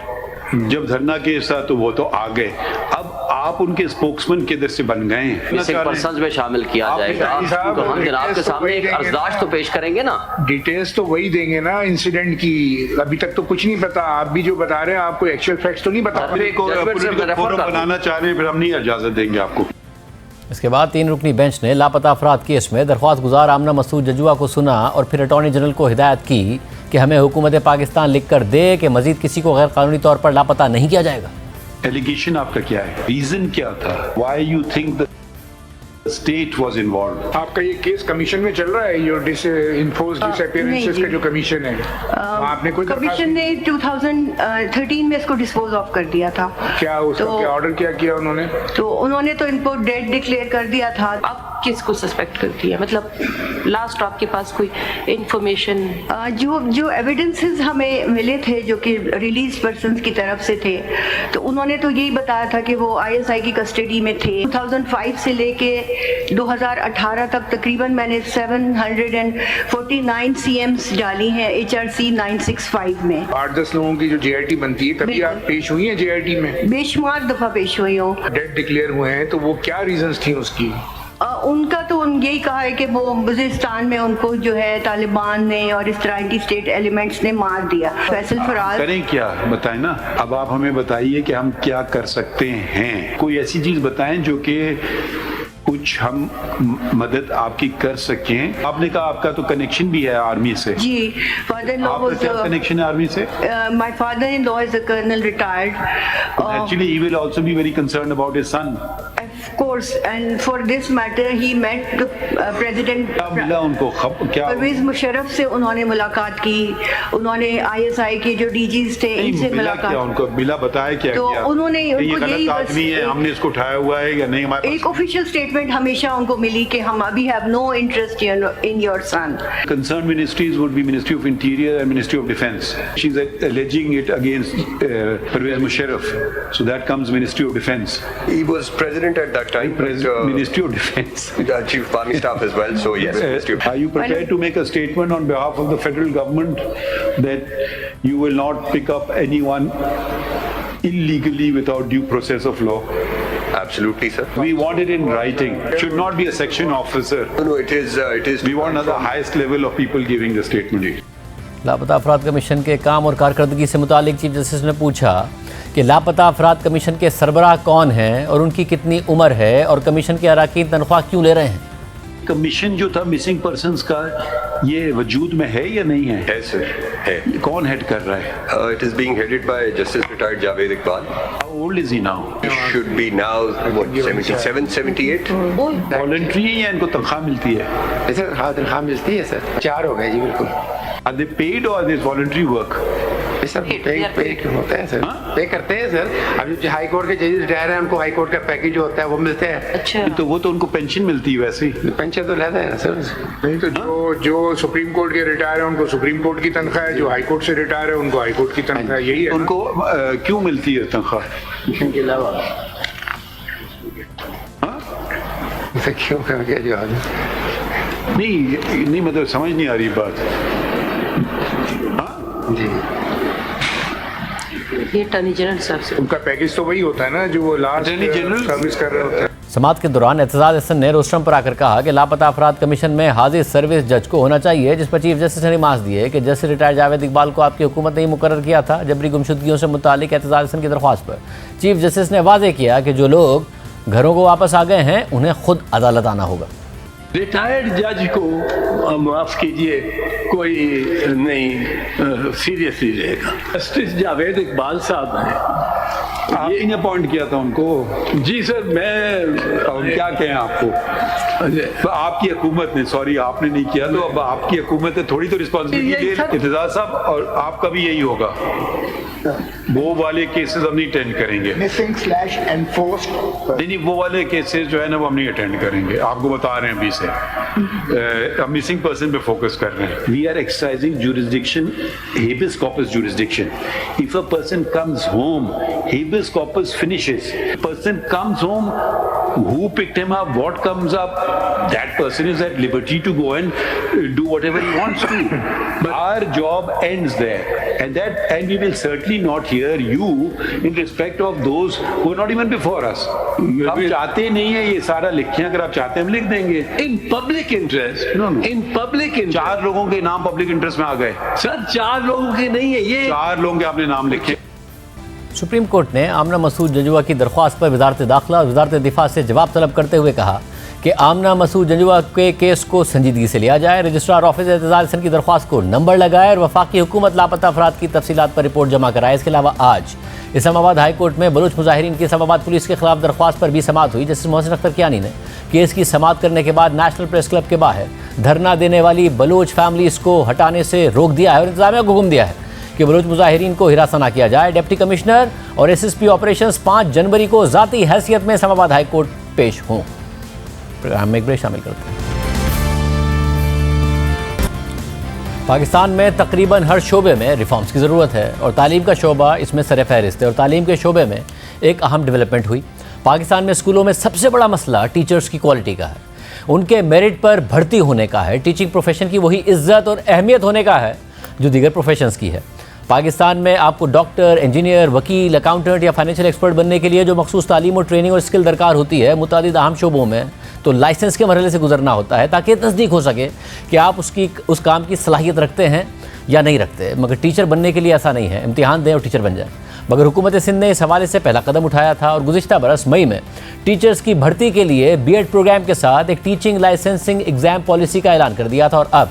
जब धरना केस था तो वो तो आ गए। अब आप उनके स्पोक्समैन किधर से बन गए? पर्सन्स में शामिल किया जाएगा, तो हम जनाब के सामने एक अर्जदाश्त तो पेश करेंगे ना। डिटेल्स तो वही देंगे ना इंसिडेंट की। अभी तक तो कुछ नहीं पता। आप भी जो बता रहे हैं, आपको एक्चुअल फैक्ट्स तो नहीं बता। बनाना चाह रहे हैं, फिर हम नहीं इजाजत देंगे आपको। इसके बाद 3 रुकनी बेंच ने लापता अफराद केस में दरख्वास्त गुजार आमना मसूद जजुआ को सुना और फिर अटॉर्नी जनरल को हिदायत की कि हमें हुकूमत पाकिस्तान लिख कर दे कि मजीद किसी को गैर कानूनी तौर पर लापता नहीं किया जाएगा। एलिगेशन आपका क्या है? रीजन क्या था? Why you think the state was involved? आपका ये केस कमीशन में चल रहा है, योर इन्फोर्स्ड डिसअपीयरेंसेस का जो कमीशन है, आपने कोई कमीशन ने 2013 में इसको डिस्पोज ऑफ कर दिया था। क्या उसका क्या ऑर्डर क्या किया उन्होंने? तो उन्होंने तो इनको डेड डिक्लेयर कर दिया था। अब किसको सस्पेक्ट करती है? मतलब लास्ट आपके पास कोई इंफॉर्मेशन? जो एविडेंसेस हमें मिले थे, जो कि रिलीज पर्सन की तरफ से थे, तो उन्होंने तो यही बताया था कि वो ISI की कस्टडी में थे। 2005 से लेके 2018 तक तकरीबन मैंने 749 CMs डाली हैं HRC 965 में। 8-10 लोगों की जो JIT बनती है, कभी आप पेश हुई हैं JIT में? बेशुमार दफा पेश हुई हूँ। डेड डिक्लेयर हुए हैं, तो वो क्या रीजंस थी उसकी? उनका तो यही कहा है कि वो वज़ीरिस्तान में उनको जो है तालिबान ने और इस तरह एंटी स्टेट एलिमेंट्स ने मार दिया। फैसल फराज करें क्या बताएं ना। अब आप हमें बताइए कि हम क्या कर सकते हैं। कोई ऐसी चीज बताएं जो कि कुछ हम मदद आपकी कर सकें। आपने कहा आपका तो कनेक्शन भी है आर्मी से। जी, फादर इन लॉ वाज क्या कनेक्शन है आर्मी से? My father in law is a colonel retired. Actually he will also be very concerned about his son. Of course, and for this matter, he met the president. क्या मिला उनको? क्या परवेज मुशर्रफ से उन्होंने मुलाकात की। उन्होंने ISI के जो DGs थे इनसे मुलाकात। उनको मिला, बताया क्या तो किया? उन्होंने ये गलत आदमी है, हमने इसको उठाया हुआ है या नहीं? हमारे एक ऑफिशियल स्टेटमेंट हमेशा उनको मिली कि हम अभी have no interest in your son. Concerned ministries would be Ministry of Interior and Ministry of Defence. She's alleging it against Pervez Musharraf. So that comes Ministry of Defence. He was president at that time. Ministry of Defence. Chief of Army Staff as well. So yes. Are you prepared to make a statement on behalf of the federal government that you will not pick up anyone illegally without due process of law? Absolutely, sir. We want it in writing. Should not be a section officer. No, it is. We want the highest level of people giving the statement. लापता अफराद कमीशन के काम और कारकर्दगी से मुतालिक चीफ जस्टिस ने पूछा कि लापता अफराद कमीशन के सरबराह कौन हैं और उनकी कितनी उम्र है और कमीशन के अराकीन तनख्वाह क्यों ले रहे हैं। कमीशन जो था मिसिंग पर्संस का, ये वजूद में है या नहीं है? है सर, है। कौन हेड कर रहा है? It is being headed by Justice Retired Javed Iqbal. How old is he now? Should be now what 77, 78. Voluntary है या इनको तनख्वाह मिलती है? सर हाँ तनख्वाह मिलती है सर, 4 हो गए जी बिल्कुल। Are they paid or is voluntary work? Sir पे होता है सर, पे करते हैं सर। अभी जो हाई कोर्ट के जजेस रिटायर हैं उनको हाई कोर्ट का पैकेज जो होता है वो मिलते हैं। अच्छा, तो वो तो उनको पेंशन मिलती है वैसे ही। पेंशन तो लेते हैं सर। नहीं तो जो सुप्रीम कोर्ट के रिटायर है उनको सुप्रीम कोर्ट की तनख्वाह है, जो हाई कोर्ट से रिटायर है उनको हाई कोर्ट की तनख्वाह है, यही है। उनको क्यों मिलती है तनख्वाह? के अलावा क्यों क्या जवाब? नहीं मतलब समझ नहीं आ रही बात। जी ये अटॉर्नी जनरल साहब से उनका पैकेज तो वही होता है ना जो वो लास्ट जनरल सर्विस कर रहे होते हैं। समाअत के दौरान एतजाज हसन ने रोस्टरम पर आकर कहा कि लापता अफराद कमीशन में हाजिर सर्विस जज को होना चाहिए, जिस पर चीफ जस्टिस ने रिमार्क्स दिए कि जस्टिस रिटायर्ड जावेद इकबाल को आपकी हुकूमत ने मुकर्रर किया था। जबरी गुमशुदगियों से मुतालिक एतजाज हसन की दरख्वास्त पर चीफ जस्टिस ने वाजे किया कि जो लोग घरों को वापस आ गए हैं उन्हें खुद अदालत आना होगा। रिटायर्ड जज को माफ कीजिए कोई नहीं सीरियसली रहेगा। जस्टिस जावेद इकबाल साहब ने आपने अपॉइंट किया था उनको? जी सर, मैं क्या कहें आपको, तो आपकी हुकूमत ने, सॉरी आपने नहीं किया तो अब आपकी हुकूमत ने थोड़ी तो रिस्पॉन्सिबिलिटी ले। इत्तेजाज साहब और आपका भी यही होगा, वो वाले केसेस हम नहीं अटेंड करेंगे। मिसिंग स्लैश एनफोर्स्ड नहीं वो वाले केसेस जो है ना वो हम नहीं अटेंड करेंगे, आपको बता रहे हैं अभी से। हम मिसिंग पर्सन पे फोकस कर रहे हैं। We are exercising jurisdiction, habeas corpus jurisdiction. If a person comes home, habeas corpus finishes. Person comes home, who picked him up, what comes up, that person is at liberty to go and do whatever he wants to. But our job ends there, and we will certainly not hear you in respect of those who are not even before us. हम चाहते नहीं है ये सारा लिखें, अगर आप चाहते हैं हम लिख देंगे। In public interest, no. In public interest, 4 लोगों के नाम पब्लिक इंटरेस्ट में आ गए सर। 4 लोगों के नहीं है ये, 4 लोगों के आपने नाम लिखे। सुप्रीम कोर्ट ने आमना मसूद जंजुआ की दरख्वास्त पर वजारत दाखिला और वजारत दिफा से जवाब तलब करते हुए कहा कि आमना मसूद जंजुआ के केस को संजीदगी से लिया जाए, रजिस्ट्रार ऑफिस एतजाज हसन की दरख्वास्त को नंबर लगाए और वफाकी हुकूमत लापता अफराद की तफसीलात पर रिपोर्ट जमा कराए। इसके अलावा आज इस्लामाबाद हाई कोर्ट में बलूच मुजाहिरीन की इस्लामाबाद पुलिस के खिलाफ दरख्वास्त पर भी समाअत हुई। जस्टिस मोहसिन अख्तर कियानी ने केस की समाअत करने के बाद नेशनल प्रेस क्लब के बाहर धरना देने वाली बलूच फैमिलीज को हटाने से रोक दिया है और इंतजामिया को हुक्म दिया है कि बलूच मुजाहिरीन को हिरासत न किया जाए। डिप्टी कमिश्नर और एसएसपी ऑपरेशंस 5 जनवरी को ज़ाती हैसियत में इस्लामाबाद हाई कोर्ट पेश हों। प्रोग्राम में एक ब्रेक शामिल करते हैं। पाकिस्तान में तकरीबन हर शोबे में रिफॉर्म्स की ज़रूरत है और तालीम का शोबा इसमें सर फहरिस्त है। और तालीम के शोबे में एक अहम डेवलपमेंट हुई। पाकिस्तान में स्कूलों में सबसे बड़ा मसला टीचर्स की क्वालिटी का है, उनके मेरिट पर भर्ती होने का है। टीचिंग प्रोफेशन की वही इज्जत और अहमियत होने का है जो दीगर प्रोफेशंस की है। पाकिस्तान में आपको डॉक्टर, इंजीनियर, वकील, अकाउंटेंट या फाइनेंशियल एक्सपर्ट बनने के लिए जो मखसूस तालीम और ट्रेनिंग और स्किल दरकार होती है, मुतादिद अहम शोबों में तो लाइसेंस के मरहले से गुजरना होता है ताकि तस्दीक हो सके कि आप उस काम की सलाहियत रखते हैं या नहीं रखते। मगर टीचर बनने के लिए ऐसा नहीं है, इम्तिहान दें और टीचर बन जाए। मगर हुकूमत सिंध ने इस हवाले से पहला कदम उठाया था और गुज़िश्ता बरस मई में टीचर्स की भर्ती के लिए बीएड प्रोग्राम के साथ एक टीचिंग लाइसेंसिंग एग्ज़ाम पॉलिसी का ऐलान कर दिया था और अब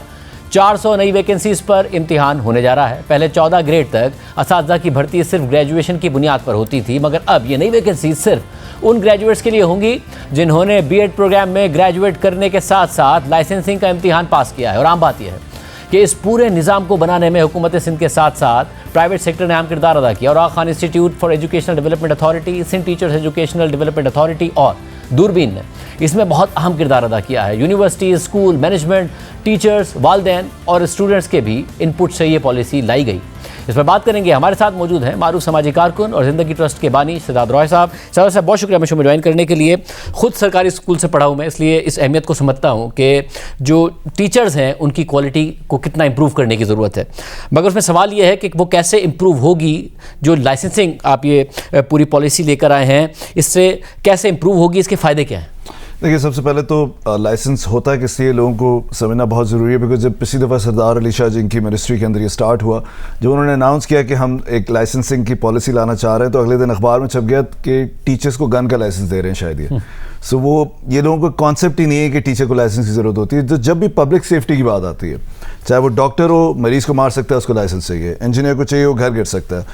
400 नई वैकेंसीज़ पर इम्तिहान होने जा रहा है। पहले 14 ग्रेड तक असातिज़ा की भर्ती सिर्फ ग्रेजुएशन की बुनियाद पर होती थी, मगर अब ये नई वैकेंसी सिर्फ उन ग्रेजुएट्स के लिए होंगी जिन्होंने बीएड प्रोग्राम में ग्रेजुएट करने के साथ साथ लाइसेंसिंग का इम्तिहान पास किया है। और आम बात यह है कि इस पूरे निज़ाम को बनाने में हुकूमत सिंध के साथ साथ प्राइवेट सेक्टर ने अहम किरदार अदा किया और Aga Khan institute for educational development authority, Sindh teachers educational development authority और दूरबीन ने इसमें बहुत अहम किरदार अदा किया है। यूनिवर्सिटीज़, स्कूल, मैनेजमेंट, टीचर्स, वालिदैन और स्टूडेंट्स के भी इनपुट से ये पॉलिसी लाई गई। इस पर बात करेंगे। हमारे साथ मौजूद हैं मारूफ समाजी कारकुन और ज़िंदगी ट्रस्ट के बानी सदाद रॉय साहब। सदाद साहब, बहुत शुक्रिया हमें शो में ज्वाइन करने के लिए। खुद सरकारी स्कूल से पढ़ा हूँ मैं, इसलिए इस अहमियत को समझता हूँ कि जो टीचर्स हैं उनकी क्वालिटी को कितना इम्प्रूव करने की ज़रूरत है। मगर उसमें सवाल ये है कि वो कैसे इम्प्रूव होगी। जो लाइसेंसिंग आप ये पूरी पॉलिसी लेकर आए हैं, इससे कैसे इम्प्रूव होगी, इसके फ़ायदे क्या हैं? देखिए, सबसे पहले तो लाइसेंस होता है किस लिए लोगों को समझना बहुत ज़रूरी है। बिकॉज जब पिछली दफ़ा सरदार अली शाह जी की मिनिस्ट्री के अंदर ये स्टार्ट हुआ, जब उन्होंने अनाउंस किया कि हम एक लाइसेंसिंग की पॉलिसी लाना चाह रहे हैं, तो अगले दिन अखबार में छप गया कि टीचर्स को गन का लाइसेंस दे रहे हैं शायद ये। सो वो ये लोगों को कॉन्सेप्ट ही नहीं है कि टीचर को लाइसेंस की ज़रूरत होती है। तो जब भी पब्लिक सेफ्टी की बात आती है, चाहे वो डॉक्टर हो, मरीज़ को मार सकता है उसको लाइसेंस चाहिए, इंजीनियर को चाहिए वो घर गिर सकता है,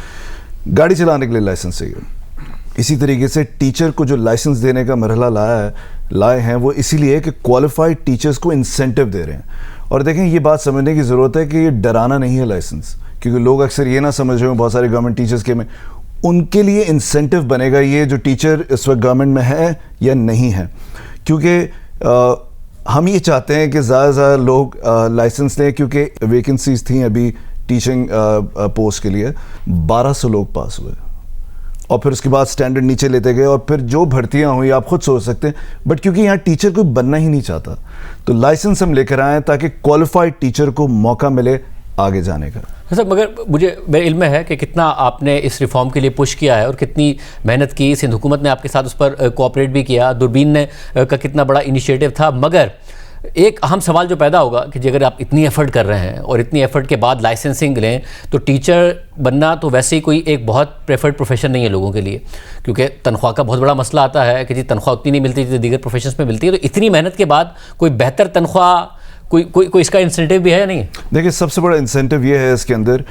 गाड़ी चलाने के लिए लाइसेंस चाहिए। इसी तरीके से टीचर को जो लाइसेंस देने का मरहला लाए हैं वो इसीलिए कि क्वालिफाइड टीचर्स को इंसेंटिव दे रहे हैं। और देखें, ये बात समझने की ज़रूरत है कि ये डराना नहीं है लाइसेंस, क्योंकि लोग अक्सर ये ना समझ रहे हो बहुत सारे गवर्नमेंट टीचर्स के में उनके लिए इंसेंटिव बनेगा ये जो टीचर इस वक्त गवर्नमेंट में है या नहीं है। क्योंकि हम ये चाहते हैं कि ज़्यादा से ज़्यादा लोग लाइसेंस लें, क्योंकि वैकेंसीज थी अभी टीचिंग पोस्ट के लिए 1200 लोग पास हुए और फिर उसके बाद स्टैंडर्ड नीचे लेते गए और फिर जो भर्तियां हुई आप खुद सोच सकते हैं। बट क्योंकि यहाँ टीचर कोई बनना ही नहीं चाहता, तो लाइसेंस हम लेकर आए ताकि क्वालिफाइड टीचर को मौका मिले आगे जाने का। सर, मगर मेरे इल्म में है कि कितना आपने इस रिफॉर्म के लिए पुश किया है और कितनी मेहनत की। सिंध हुकूमत ने आपके साथ उस पर कोऑपरेट भी किया, दूरबीन ने का कितना बड़ा इनिशिएटिव था। मगर एक अहम सवाल जो पैदा होगा कि अगर आप इतनी एफर्ट कर रहे हैं और इतनी एफर्ट के बाद लाइसेंसिंग लें, तो टीचर बनना तो वैसे ही कोई एक बहुत प्रेफर्ड प्रोफेशन नहीं है लोगों के लिए, क्योंकि तनख्वाह का बहुत बड़ा मसला आता है कि जी तनख्वाह उतनी नहीं मिलती जितनी दीगर प्रोफेशंस में मिलती है। तो इतनी मेहनत के बाद कोई बेहतर तनख्वाह, कोई इसका इंसेंटिव भी है या नहीं? देखिए, सबसे बड़ा इंसेंटिव ये है इसके अंदर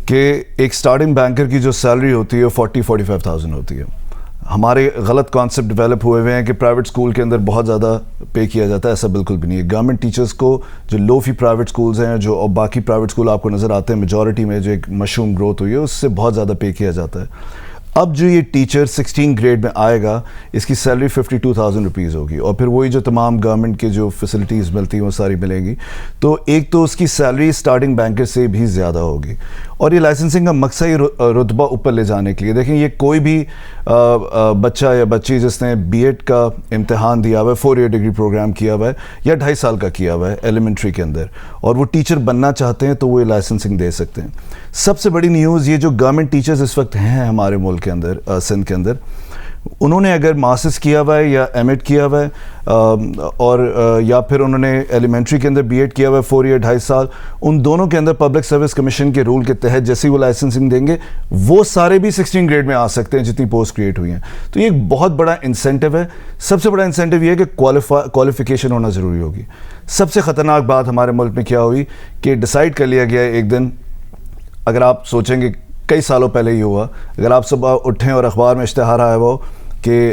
कि एक स्टार्टिंग बैंकर की जो सैलरी होती है 40-45,000 होती है। हमारे गलत कॉन्सेप्ट डेवलप हुए हुए हैं कि प्राइवेट स्कूल के अंदर बहुत ज़्यादा पे किया जाता है। ऐसा बिल्कुल भी नहीं है। गवर्नमेंट टीचर्स को जो लो फी प्राइवेट स्कूल्स हैं, जो और बाकी प्राइवेट स्कूल आपको नज़र आते हैं मेजॉरिटी में, जो एक मशरूम ग्रोथ हुई है, उससे बहुत ज़्यादा पे किया जाता है। अब जो ये टीचर 16 ग्रेड में आएगा, इसकी सैलरी 52,000 रुपीज़ होगी और फिर वही जो तमाम गवर्नमेंट के जो फैसिलिटीज़ मिलती हैं वो सारी मिलेंगी। तो एक तो उसकी सैलरी स्टार्टिंग बैंकर से भी ज़्यादा होगी। और ये लाइसेंसिंग का मकसद ही रुतबा ऊपर ले जाने के लिए। देखें, ये कोई भी बच्चा या बच्ची जिसने बीएड का इम्तिहान दिया हुआ है, 4 ईयर डिग्री प्रोग्राम किया हुआ है या 2.5 साल का किया हुआ है एलिमेंट्री के अंदर, और वो टीचर बनना चाहते हैं, तो वो ये लाइसेंसिंग दे सकते हैं। सबसे बड़ी न्यूज़ ये जो गवर्नमेंट टीचर्स इस वक्त हैं हमारे मुल्क के अंदर, सिंध के अंदर, उन्होंने अगर मास्टर्स किया हुआ है या एमएड किया हुआ है और या फिर उन्होंने एलिमेंट्री के अंदर बीएड किया हुआ है 4 ईयर 2.5 साल, उन दोनों के अंदर पब्लिक सर्विस कमीशन के रूल के तहत जैसे ही वो लाइसेंसिंग देंगे, वो सारे भी 16 ग्रेड में आ सकते हैं जितनी पोस्ट क्रिएट हुई हैं। तो ये एक बहुत बड़ा इंसेंटिव है। सबसे बड़ा इंसेंटिव ये है कि क्वालिफिकेशन होना ज़रूरी होगी। सबसे ख़तरनाक बात हमारे मुल्क में क्या हुई कि डिसाइड कर लिया गया एक दिन, अगर आप सोचेंगे कई सालों पहले ही हुआ, अगर आप सुबह उठें और अखबार में इश्तिहार आया वो कि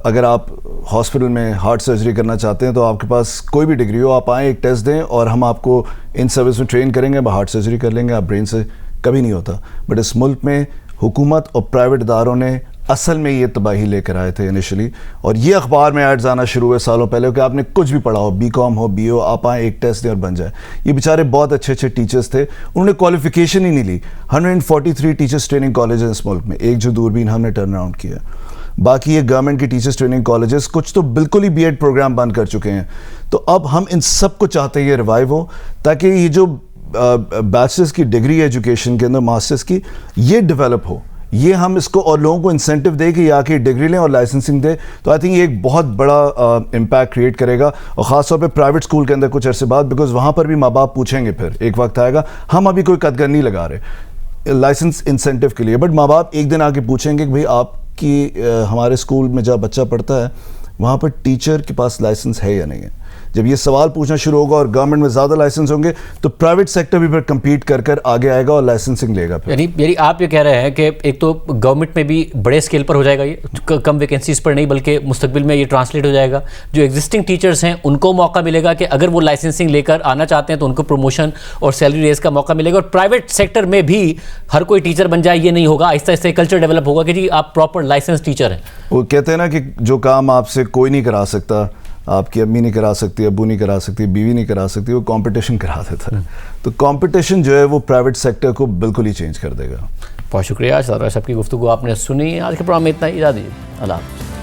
अगर आप हॉस्पिटल में हार्ट सर्जरी करना चाहते हैं तो आपके पास कोई भी डिग्री हो, आप आएँ, एक टेस्ट दें और हम आपको इन सर्विस में ट्रेन करेंगे, आप हार्ट सर्जरी कर लेंगे, आप ब्रेन से। कभी नहीं होता। बट इस मुल्क में हुकूमत और प्राइवेट इदारों ने असल में ये तबाही लेकर आए थे इनिशियली, और ये अखबार में एड्स आना शुरू हुए सालों पहले कि आपने कुछ भी पढ़ा हो, बीकॉम हो, बीओ, आप आए, एक टेस्ट दें और बन जाए। ये बेचारे बहुत अच्छे अच्छे टीचर्स थे, उन्होंने क्वालिफिकेशन ही नहीं ली। 143 टीचर्स ट्रेनिंग कॉलेज इस मुल्क में, एक जो दूरबीन हमने टर्न अराउंड किया। बाकी ये गवर्नमेंट की टीचर्स ट्रेनिंग कॉलेजेस कुछ तो बिल्कुल ही बीएड प्रोग्राम बंद कर चुके हैं। तो अब हम इन सब को चाहते हैं ये रिवाइव हो, ताकि ये जो बैचलर्स की डिग्री एजुकेशन के अंदर मास्टर्स की, ये डेवलप हो, ये हम इसको और लोगों को इंसेंटिव दे कि आके डिग्री लें और लाइसेंसिंग दे। तो आई थिंक ये एक बहुत बड़ा इम्पैक्ट क्रिएट करेगा, और ख़ासतौर पे प्राइवेट स्कूल के अंदर कुछ अरसे बाद, बिकॉज वहाँ पर भी माँ बाप पूछेंगे, फिर एक वक्त आएगा, हम अभी कोई कदगर नहीं लगा रहे लाइसेंस इंसेंटिव के लिए, बट माँ बाप एक दिन आके पूछेंगे कि भाई आपकी हमारे स्कूल में जब बच्चा पढ़ता है वहाँ पर टीचर के पास लाइसेंस है या नहीं है। जब ये सवाल पूछना शुरू होगा और गवर्नमेंट में ज़्यादा लाइसेंस होंगे तो प्राइवेट सेक्टर भी फिर कम्पीट कर आगे आएगा और लाइसेंसिंग लेगा। यानी आप ये कह रहे हैं कि एक तो गवर्नमेंट में भी बड़े स्केल पर हो जाएगा ये, कम वैकेंसीज पर नहीं, बल्कि मुस्तकबिल में ये ट्रांसलेट हो जाएगा। जो एग्जिस्टिंग टीचर्स हैं उनको मौका मिलेगा कि अगर वो लाइसेंसिंग लेकर आना चाहते हैं तो उनको प्रमोशन और सैलरी रेज का मौका मिलेगा, और प्राइवेट सेक्टर में भी हर कोई टीचर बन जाए ये नहीं होगा। आहिस्ता आहिस्ता कल्चर डेवलप होगा कि जी आप प्रॉपर लाइसेंस टीचर हैं। वो कहते हैं ना कि जो काम आपसे कोई नहीं करा सकता आपकी अम्मी नहीं करा सकती, अब्बू नहीं करा सकती, बीवी नहीं करा सकती, वो कंपटीशन करा देता है। तो कंपटीशन जो है वो प्राइवेट सेक्टर को बिल्कुल ही चेंज कर देगा। बहुत शुक्रिया सर, सबकी गुफ्तगू आपने सुनी। आज के प्रोग्राम में इतना ही, इजाज़त दीजिए, अल्लाह हाफ़िज़।